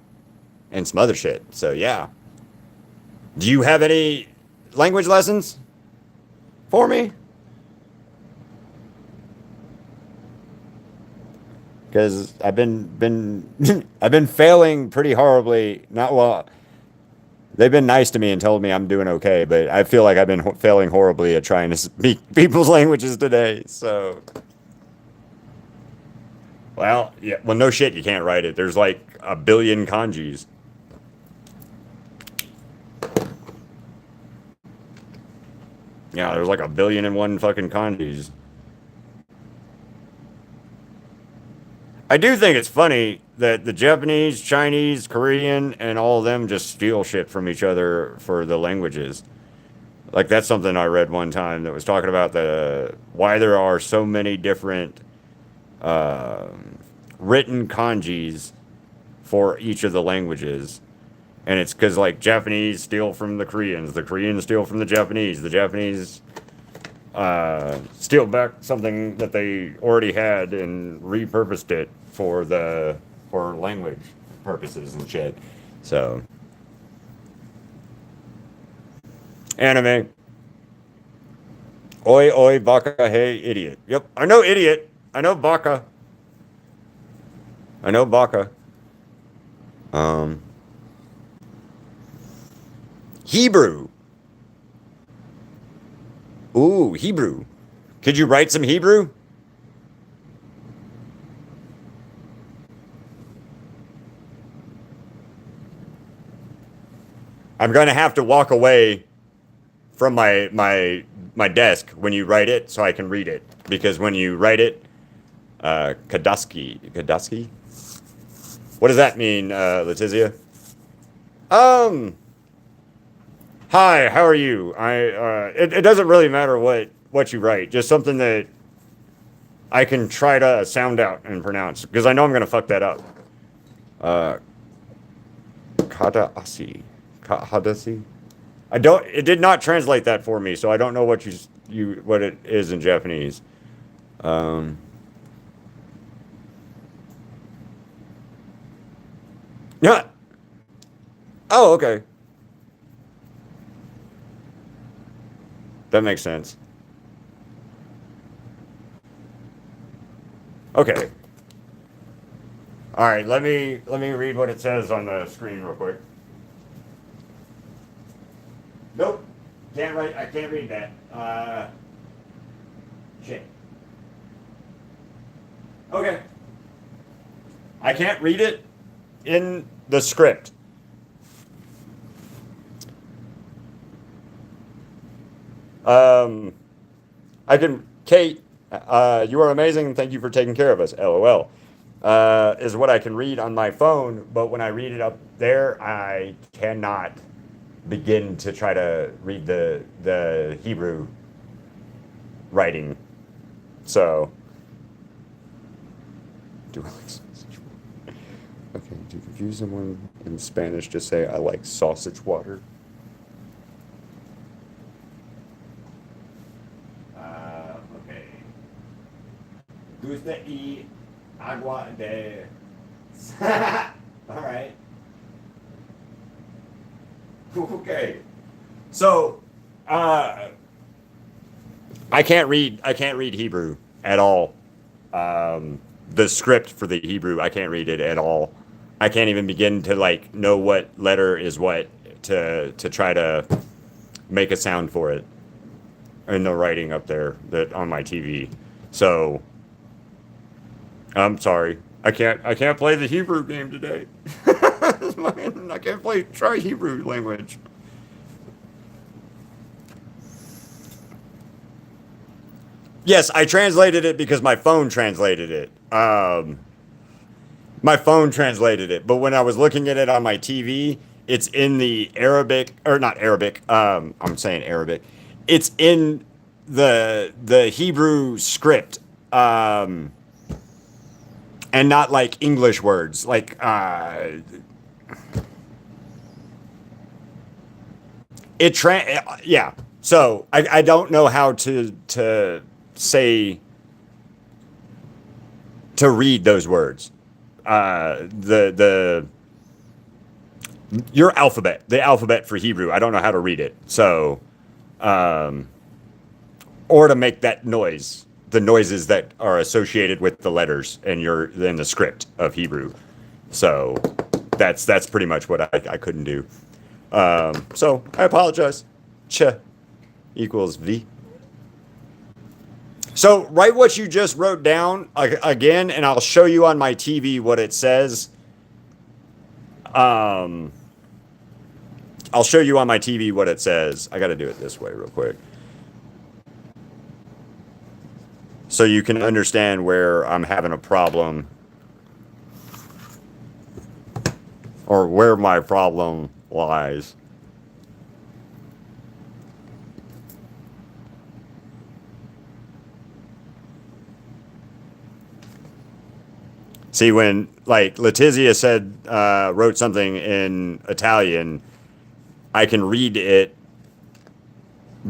and some other shit. So yeah. Do you have any language lessons for me? Because I've been I've been failing pretty horribly. Not well. They've been nice to me and told me I'm doing okay, but I feel like I've been failing horribly at trying to speak people's languages today. So, well, yeah, well, no shit, you can't write it. There's like a billion kanjis. Yeah, there's like a billion and one fucking kanjis. I do think it's funny that the Japanese, Chinese, Korean, and all of them just steal shit from each other for the languages. Like that's something I read one time that was talking about the why there are so many different uh, written kanjis for each of the languages, and it's because like Japanese steal from the Koreans steal from the Japanese steal back something that they already had and repurposed it for language purposes and shit. So anime. Oi, oi, baka, hey, idiot. Yep, I know idiot. I know baka. I know baka. Um, Hebrew. Ooh, Hebrew. Could you write some Hebrew? I'm going to have to walk away from my desk when you write it so I can read it because when you write it, Kadaski. What does that mean, Letizia? Um, Hi, how are you? It doesn't really matter what you write, just something that I can try to sound out and pronounce because I know I'm gonna fuck that up. Uh, Kadaasi, Kahadasi. I don't. It did not translate that for me, so I don't know what what it is in Japanese. Um, yeah. Oh, okay. That makes sense. Okay. All right. Let me read what it says on the screen real quick. Nope. Can't write. I can't read that. Shit. Okay. I can't read it in the script. Um, I can. Kate, you are amazing. Thank you for taking care of us. LOL. Is what I can read on my phone, but when I read it up there, I cannot begin to try to read the Hebrew writing. So, do I like? Okay, to confuse someone in Spanish, just say I like sausage water. Okay. Gusta y agua de. All right. Okay. So, uh, I can't read Hebrew at all. The script for the Hebrew, I can't read it at all. I can't even begin to like know what letter is what to try to make a sound for it in the writing up there that on my TV. So I'm sorry. I can't play the Hebrew game today. I can't try Hebrew language. Yes, I translated it because my phone translated it. My phone translated it, but when I was looking at it on my TV, it's in the Arabic or not Arabic. I'm saying Arabic. It's in the Hebrew script, and not like English words. Like yeah. So I don't know how to say to read those words. The your alphabet, the alphabet for Hebrew. I don't know how to read it. So, or to make that noise, the noises that are associated with the letters in the script of Hebrew. So, that's pretty much what I couldn't do. So I apologize. Ch equals V. So write what you just wrote down again, and I'll show you on my TV what it says. Um, I'll show you on my TV what it says. I got to do it this way real quick. So you can understand where I'm having a problem or where my problem lies. See, when like Letizia said, wrote something in Italian, I can read it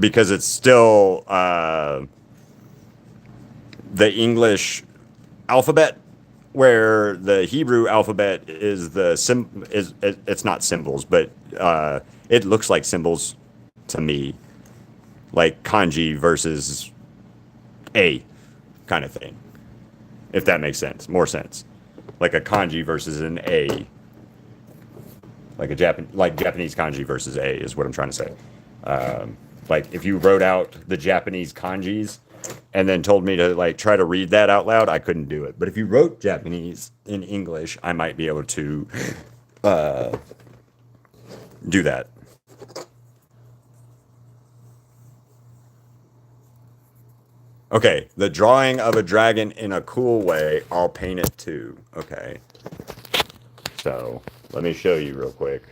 because it's still the English alphabet, where the Hebrew alphabet is it's not symbols, but it looks like symbols to me. like kanji versus a kind of thing, if that makes sense, more sense. Like a kanji versus an a, like like Japanese kanji versus a is what I'm trying to say. Like if you wrote out the Japanese kanjis and then told me to like try to read that out loud, I couldn't do it. But if you wrote Japanese in English, I might be able to do that. Okay, the drawing of a dragon in a cool way, I'll paint it too. Okay. So, let me show you real quick.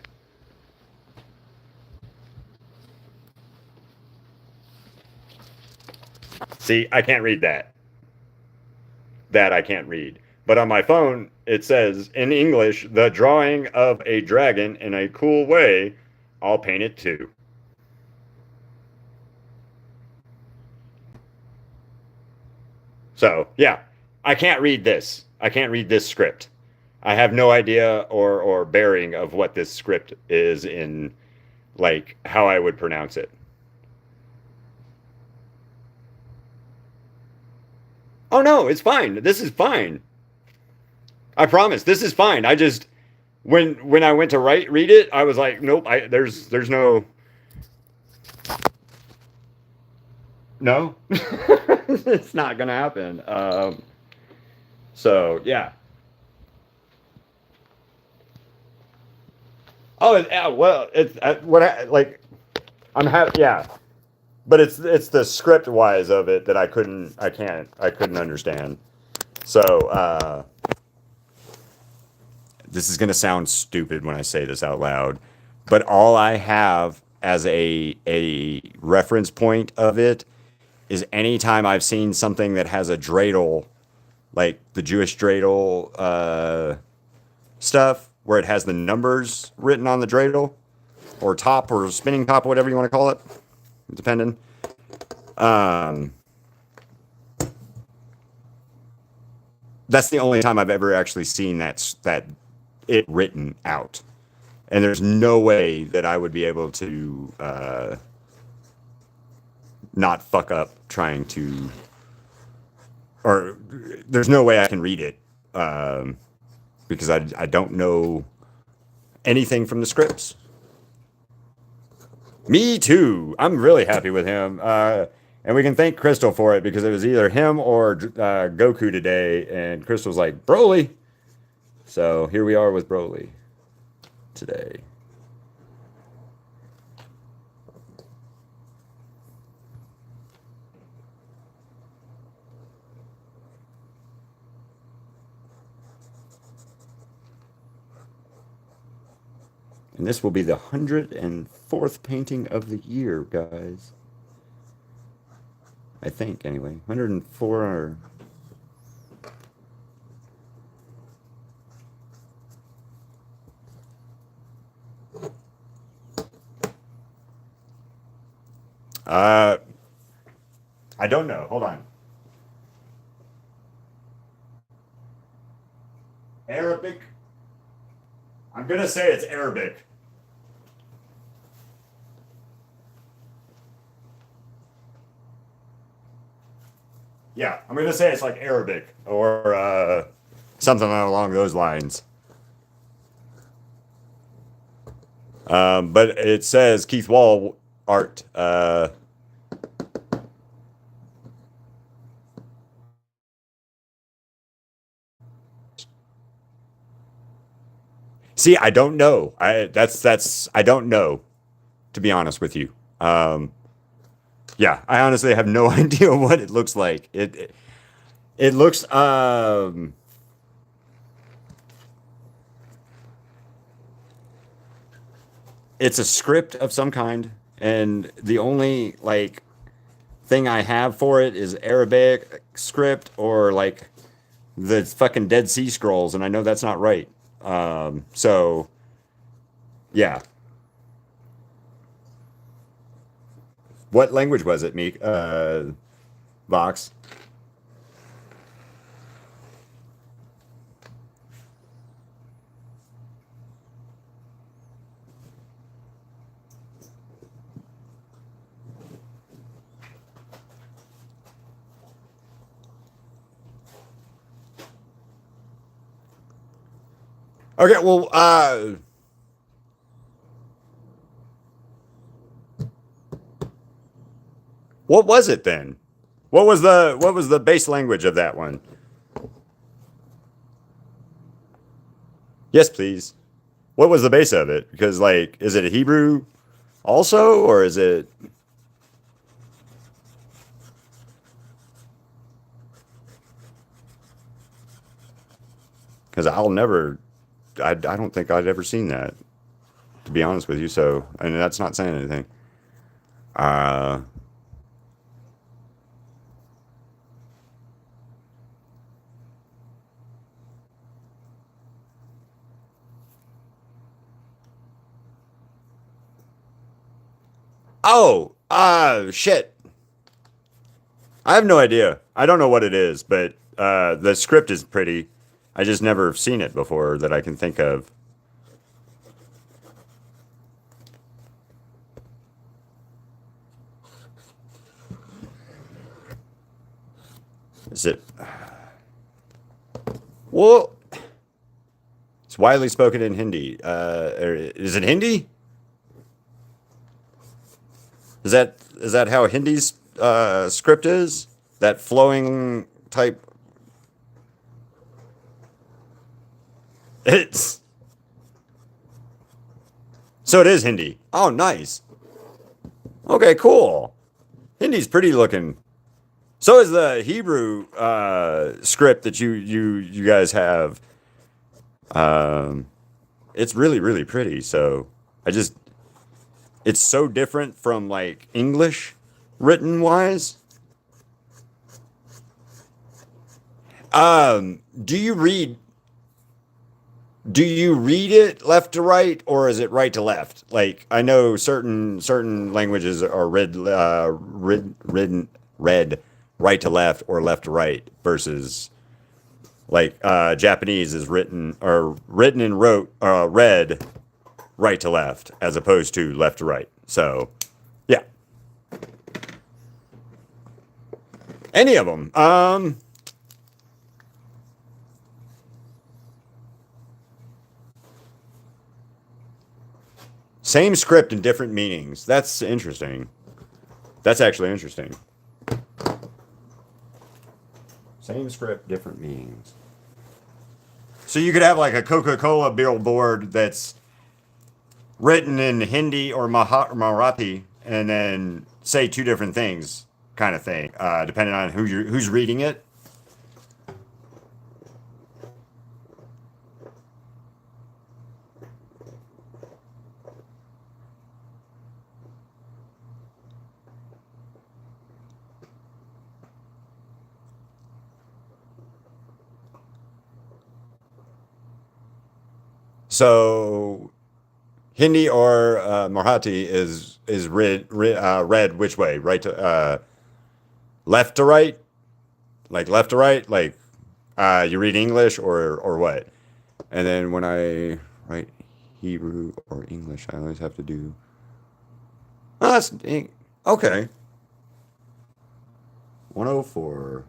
See, I can't read that. That I can't read. But on my phone, it says in English, the drawing of a dragon in a cool way, I'll paint it too. So, yeah, I can't read this. I can't read this script. I have no idea or bearing of what this script is in, like, how I would pronounce it. Oh no, it's fine. This is fine. I promise. This is fine. I just when I went to read it, I was like, nope. There's no no. It's not gonna happen. So yeah. Oh yeah. Well, it's what I like. I'm happy. Yeah, but it's the script wise of it that I couldn't understand. So this is gonna sound stupid when I say this out loud, but all I have as a reference point of it is anytime I've seen something that has a dreidel, like the Jewish dreidel stuff, where it has the numbers written on the dreidel, or top, or spinning top, whatever you want to call it, depending. Um, that's the only time I've ever actually seen that it written out, and there's no way that I would be able to not fuck up trying to, or there's no way I can read it because I don't know anything from the scripts. Me too. I'm really happy with him. And we can thank Crystal for it because it was either him or Goku today. And Crystal's like, Broly. So here we are with Broly today. And this will be the 104th painting of the year, guys. I think, anyway. 104 or... I don't know. Hold on. Arabic? I'm going to say it's Arabic. Yeah, I'm going to say it's like Arabic or something along those lines. But it says Keith Wall art. See, I don't know. I don't know, to be honest with you. Yeah, I honestly have no idea what it looks like. It looks it's a script of some kind, and the only like thing I have for it is Arabic script or like the fucking Dead Sea Scrolls, and I know that's not right. So yeah. What language was it, Meek? Vox? Okay, well, what was it then? What was the base language of that one? Yes, please. What was the base of it? Because like, is it a Hebrew also, or is it? Because I'll never, I don't think I'd ever seen that, to be honest with you. So, and that's not saying anything. Uh, oh, shit. I have no idea. I don't know what it is, but the script is pretty. I just never seen it before that I can think of. Is it? Well, it's widely spoken in Hindi. Is it Hindi? Is that how Hindi's script is? That flowing type. It's so it is Hindi. Oh, nice. Okay, cool. Hindi's pretty looking. So is the Hebrew script that you guys have. Um, it's really really pretty. So I just it's so different from like English written wise. Do you read it left to right, or is it right to left? Like I know certain languages are read right to left or left to right versus like Japanese is written and wrote read right to left as opposed to left to right. So yeah, any of them. Same script and different meanings. That's interesting. That's actually interesting. Same script, different meanings. So you could have like a Coca-Cola billboard that's written in Hindi or Marathi, and then say two different things, kind of thing, depending on who's reading it. So Hindi or Marathi is read which way? Right to left to right, like left to right, like you read English or what? And then when I write Hebrew or English, I always have to do. Oh, that's okay. 104.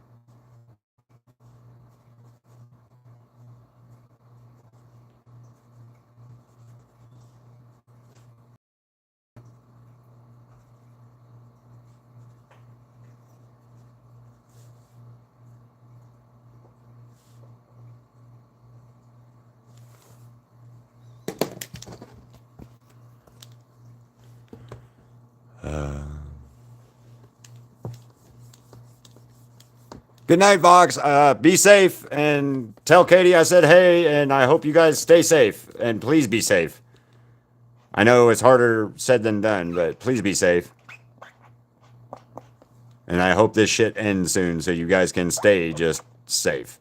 Good night, Vox. Be safe and tell Katie I said hey, and I hope you guys stay safe and please be safe. I know it's harder said than done, but please be safe. And I hope this shit ends soon so you guys can stay just safe.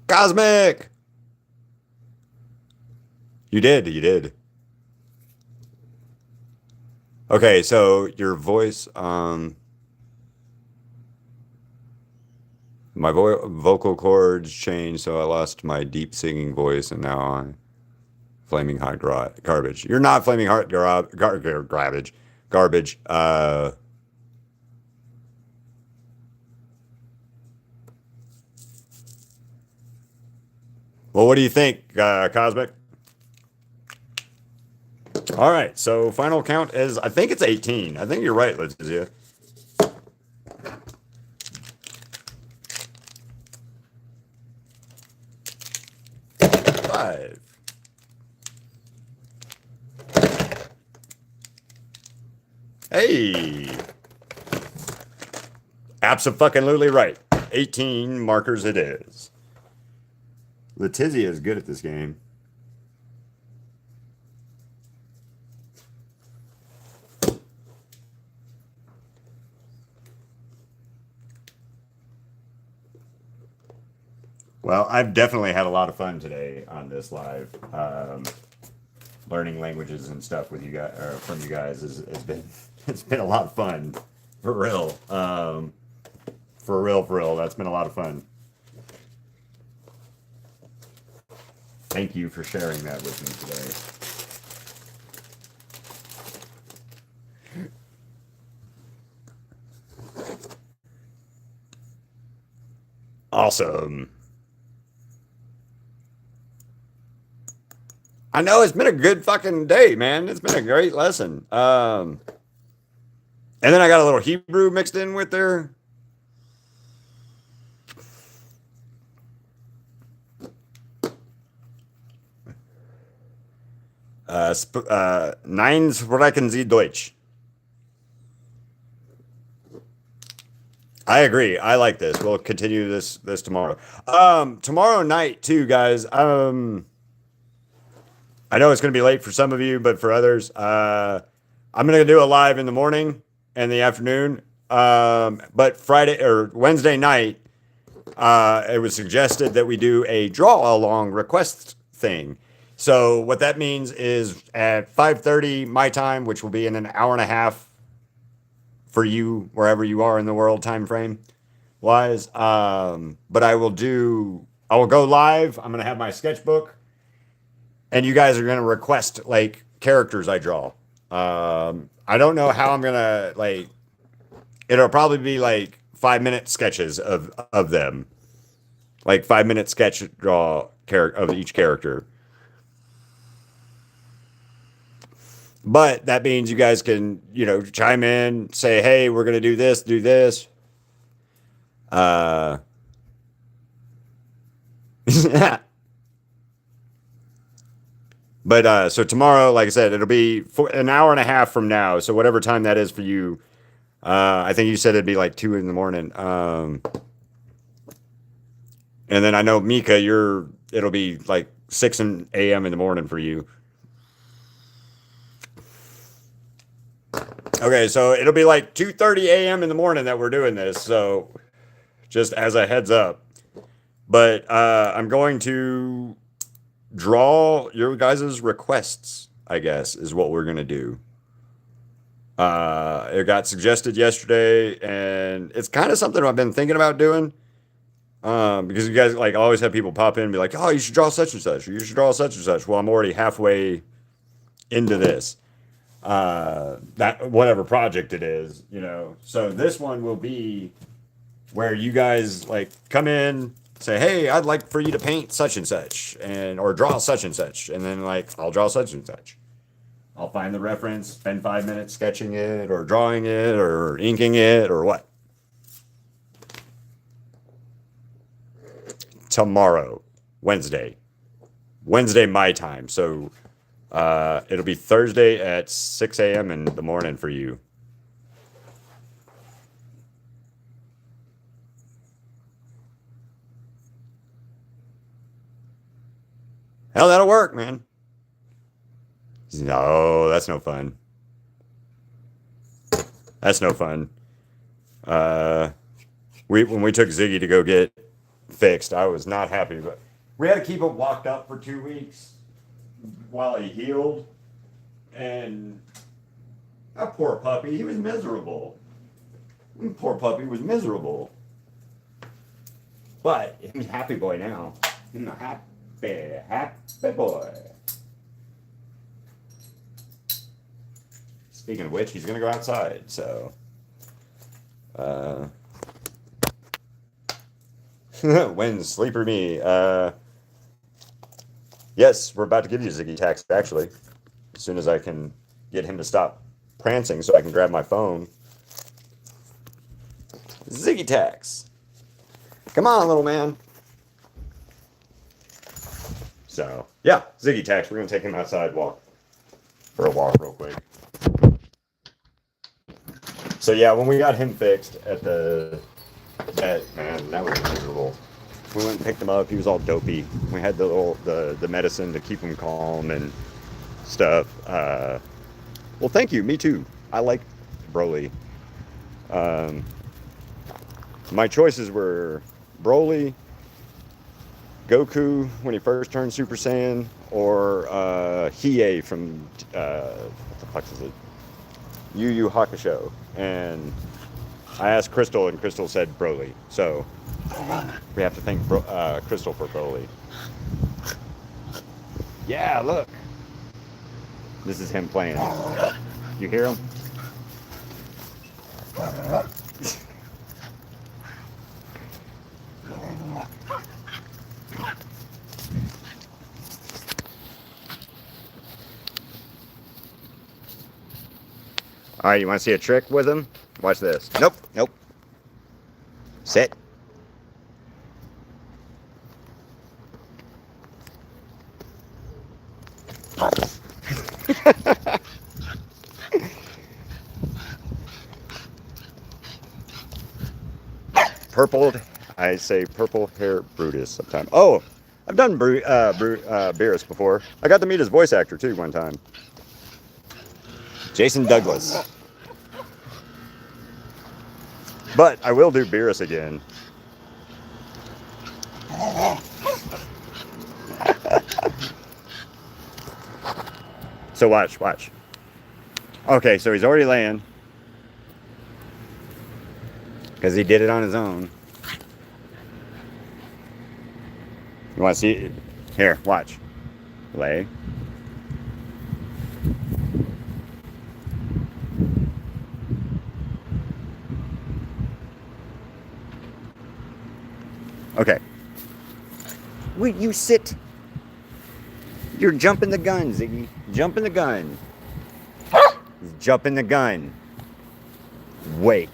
Cosmic! You did. Okay, so your voice, my vocal cords changed, so I lost my deep singing voice, and now I'm flaming hot garbage. You're not flaming hot garbage. Garbage. Well, what do you think, Cosmic? All right, so final count is, I think it's 18. I think you're right, Letizia. 5. Hey. Abso-fucking-lutely right. 18 markers it is. Letizia is good at this game. Well, I've definitely had a lot of fun today on this live. Learning languages and stuff with you guys, or from you guys, has been it's been a lot of fun, for real. For real, that's been a lot of fun. Thank you for sharing that with me today. Awesome. I know it's been a good fucking day, man. It's been a great lesson. And then I got a little Hebrew mixed in with there. Nein sprechen Sie Deutsch. I agree. I like this. We'll continue this tomorrow. Tomorrow night too, guys. I know it's going to be late for some of you, but for others, I'm going to do a live in the morning and the afternoon. But Friday or Wednesday night, it was suggested that we do a draw along request thing. So what that means is at 5:30 my time, which will be in an hour and a half for you wherever you are in the world time frame wise. But I will go live. I'm going to have my sketchbook. And you guys are going to request like characters I draw. I don't know how I'm going to like, it'll probably be like 5-minute sketches of them. Like 5-minute sketch draw of each character. But that means you guys can, chime in, say, hey, we're going to do this. But so tomorrow, like I said, it'll be for an hour and a half from now. So whatever time that is for you, I think you said it'd be like 2 in the morning. And then I know Mika, it'll be like 6 a.m. in the morning for you. Okay, so it'll be like 2:30 a.m. in the morning that we're doing this. So just as a heads up. But I'm going to draw your guys' requests, I guess, is what we're going to do. It got suggested yesterday, and it's kind of something I've been thinking about doing. Because you guys like always have people pop in and be like, oh, you should draw such and such, or you should draw such and such. Well, I'm already halfway into this. That whatever project it is, So this one will be where you guys like come in, say, hey, I'd like for you to paint such and such, or draw such and such, and then like I'll draw such and such. I'll find the reference, spend 5 minutes sketching it, or drawing it, or inking it, or what. Tomorrow, Wednesday my time. So it'll be Thursday at 6 a.m. in the morning for you. Hell, that'll work, man. No, that's no fun. That's no fun. When we took Ziggy to go get fixed, I was not happy, but we had to keep him locked up for 2 weeks while he healed, and That poor puppy, he was miserable. Poor puppy was miserable. But he's a happy boy now. He's a happy boy. Speaking of which, he's gonna go outside, so when sleeper me, yes, we're about to give you Ziggy Tax actually. As soon as I can get him to stop prancing so I can grab my phone. Ziggy Tax. Come on, little man. So, yeah, Ziggy Tax. We're going to take him outside for a walk real quick. So, yeah, when we got him fixed at the vet, man, that was miserable. We went and picked him up. He was all dopey. We had the medicine to keep him calm and stuff. Well, thank you. Me too. I like Broly. My choices were Broly, Goku when he first turned Super Saiyan, or Hiei from what the fuck is it? Yu Yu Hakusho. And I asked Crystal, and Crystal said Broly. So we have to thank Crystal for Broly. Yeah, look. This is him playing. You hear him? All right, you want to see a trick with him? Watch this. Nope, nope. Sit. I say purple hair Brutus sometimes. Oh, I've done Beerus before. I got to meet his voice actor too one time. Jason Douglas. But I will do Beerus again. So watch. Okay, so he's already laying. Because he did it on his own. You want to see it? Here, watch. Lay. Okay. Will you sit? You're jumping the gun, Ziggy. Jumping the gun. He's jumping the gun. Wait.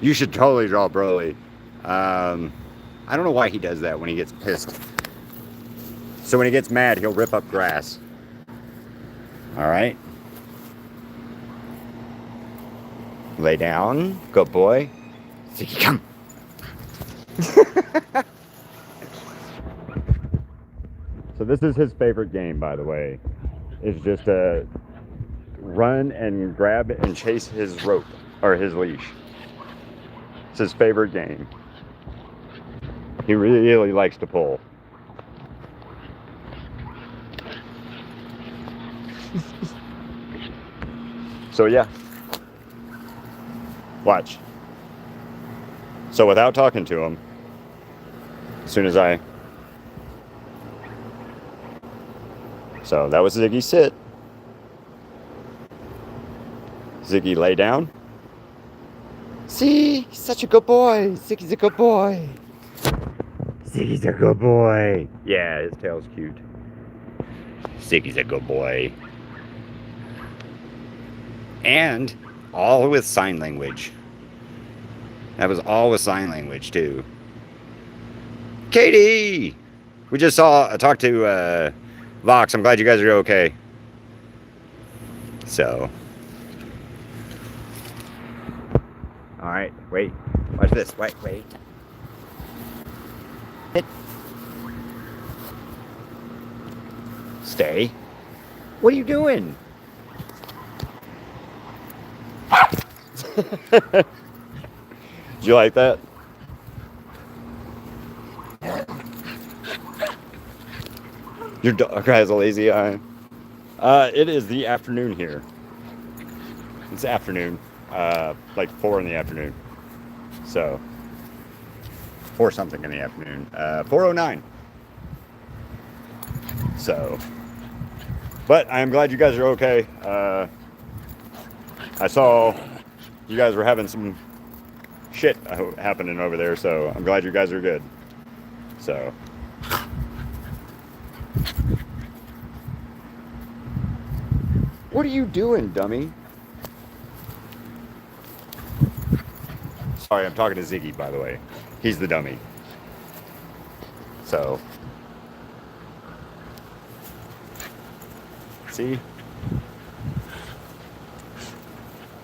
You should totally draw Broly. I don't know why he does that when he gets pissed. So when he gets mad, he'll rip up grass. All right. Lay down. Good boy. Ziggy, come. So this is his favorite game, by the way. It's just to run and grab and chase his rope or his leash. It's his favorite game. He really likes to pull. So yeah. Watch. So without talking to him, as soon as I... So that was Ziggy sit. Ziggy lay down. See, he's such a good boy. Ziggy's a good boy. Ziggy's a good boy. Yeah, his tail's cute. Ziggy's a good boy. And all with sign language. That was all with sign language too. Katie! We just talked to Vox. I'm glad you guys are okay. So. Alright, wait. Watch this. Wait. Hit. Stay. What are you doing? Did you like that? Your dog has a lazy eye. It is the afternoon here. It's afternoon, like 4 in the afternoon. So, 4 something in the afternoon. 4:09. So, but I'm glad you guys are okay. I saw you guys were having some shit happening over there, so I'm glad you guys are good. So. What are you doing, dummy? Sorry, I'm talking to Ziggy, by the way. He's the dummy. So. See?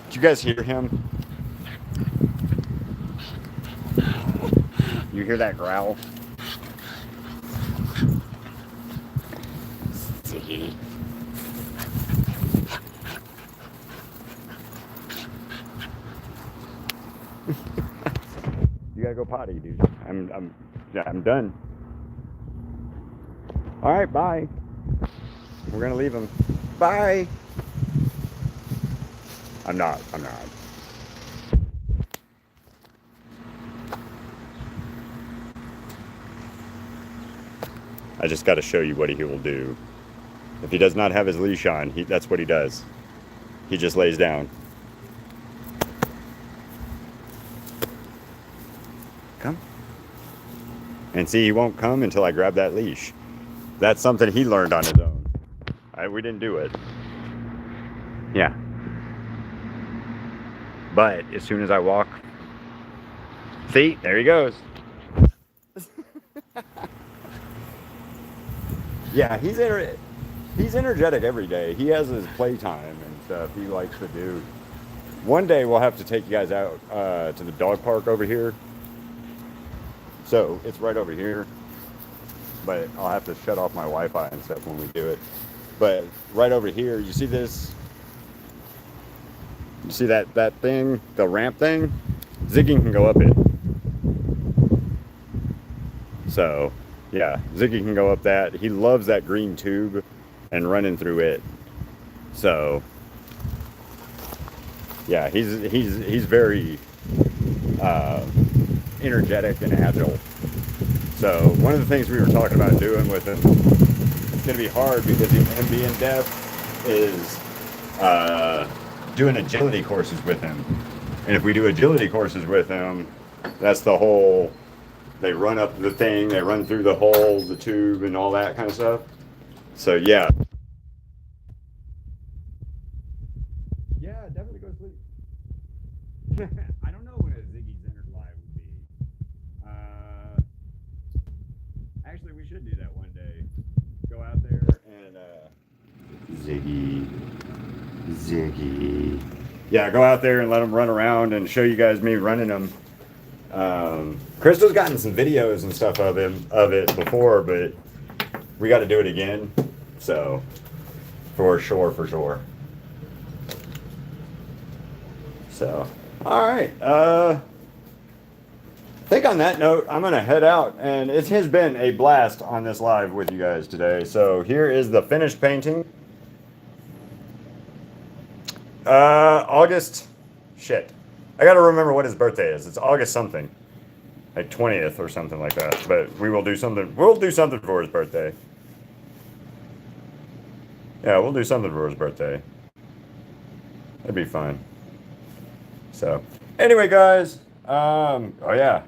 Did you guys hear him? You hear that growl? Ziggy. You gotta go potty, dude. I'm done. All right, bye. We're gonna leave him. Bye. I'm not. I just got to show you what he will do. If he does not have his leash on, that's what he does. He just lays down. Come. And see, he won't come until I grab that leash. That's something he learned on his own. We didn't do it. Yeah. But as soon as I walk, see, there he goes. Yeah, he's energetic every day. He has his playtime and stuff he likes to do. One day we'll have to take you guys out to the dog park over here. So it's right over here. But I'll have to shut off my Wi-Fi and stuff when we do it. But right over here, you see this? You see that thing, the ramp thing? Ziggy can go up it. So, yeah, Ziggy can go up that. He loves that green tube and running through it. So, yeah, he's very energetic and agile. So, one of the things we were talking about doing with him, it's going to be hard because him being deaf is doing agility courses with him. And if we do agility courses with him, that's the whole, they run up the thing, they run through the hole, the tube, and all that kind of stuff. So, yeah. Yeah, definitely go to sleep. I don't know what a Ziggy's inner life would be. Actually, we should do that one day. Go out there and, Ziggy. Yeah, go out there and let them run around and show you guys me running them. Crystal's gotten some videos and stuff of it before, but we got to do it again. So, for sure. So, all right. I think on that note, I'm going to head out, and it has been a blast on this live with you guys today. So, here is the finished painting. August, shit. I got to remember what his birthday is. It's August something. Like 20th or something like that. But we will do something. We'll do something for his birthday. Yeah, we'll do something for his birthday. That'd be fun. So, anyway, guys. Oh yeah.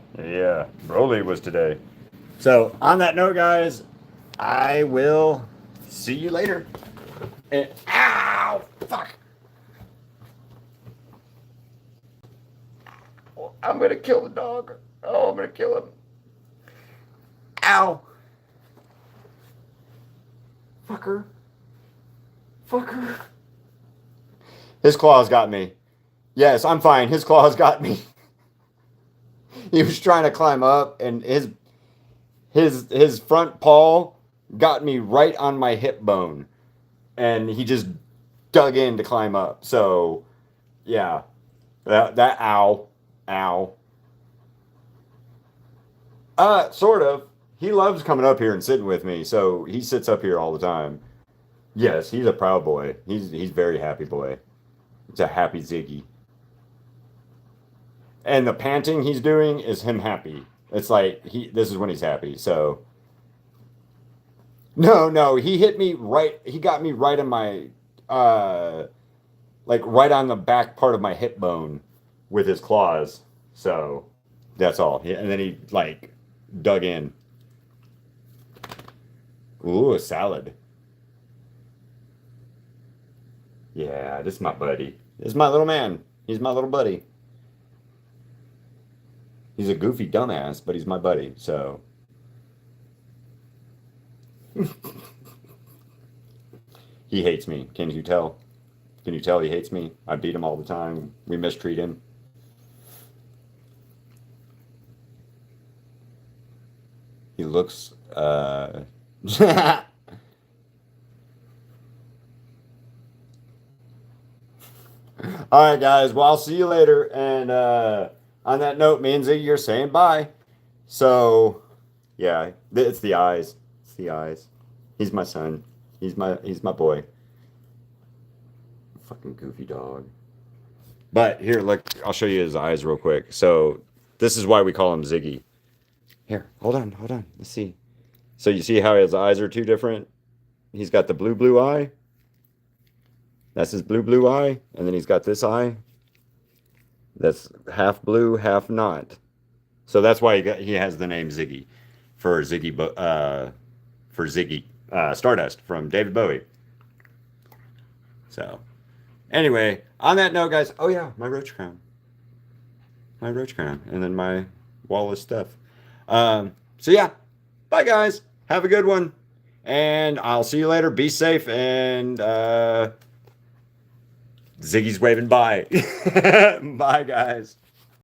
Broly was today. So, on that note, guys, I will see you later. And, ow! Fuck! I'm gonna kill the dog. Oh, I'm gonna kill him. Ow! Fucker. His claws got me. Yes, I'm fine. His claws got me. He was trying to climb up, and his front paw got me right on my hip bone, and he just dug in to climb up. So, yeah, that ow. Sort of. He loves coming up here and sitting with me, so he sits up here all the time. Yes, he's a proud boy. He's very happy boy. He's a happy Ziggy. And the panting he's doing is him happy. It's like this is when he's happy. So no, he hit me right. He got me right in my like right on the back part of my hip bone with his claws. So that's all. And then he like dug in. Ooh, a salad. Yeah, this is my buddy. This is my little man. He's my little buddy. He's a goofy dumbass, but he's my buddy. So he hates me. Can you tell? Can you tell he hates me? I beat him all the time. We mistreat him. He looks All right, guys. Well, I'll see you later. And on that note, me and Ziggy are saying bye. So, yeah, it's the eyes. It's the eyes. He's my son. He's my boy. Fucking goofy dog. But here, look, I'll show you his eyes real quick. So, this is why we call him Ziggy. Here, hold on. Let's see. So you see how his eyes are two different? He's got the blue eye. That's his blue eye. And then he's got this eye. That's half blue, half not. So that's why he has the name Ziggy for Ziggy Stardust from David Bowie. So anyway, on that note, guys. Oh yeah, my roach crown, and then my Wahl stuff. So yeah, bye guys. Have a good one, and I'll see you later. Be safe, and Ziggy's waving bye. Bye guys.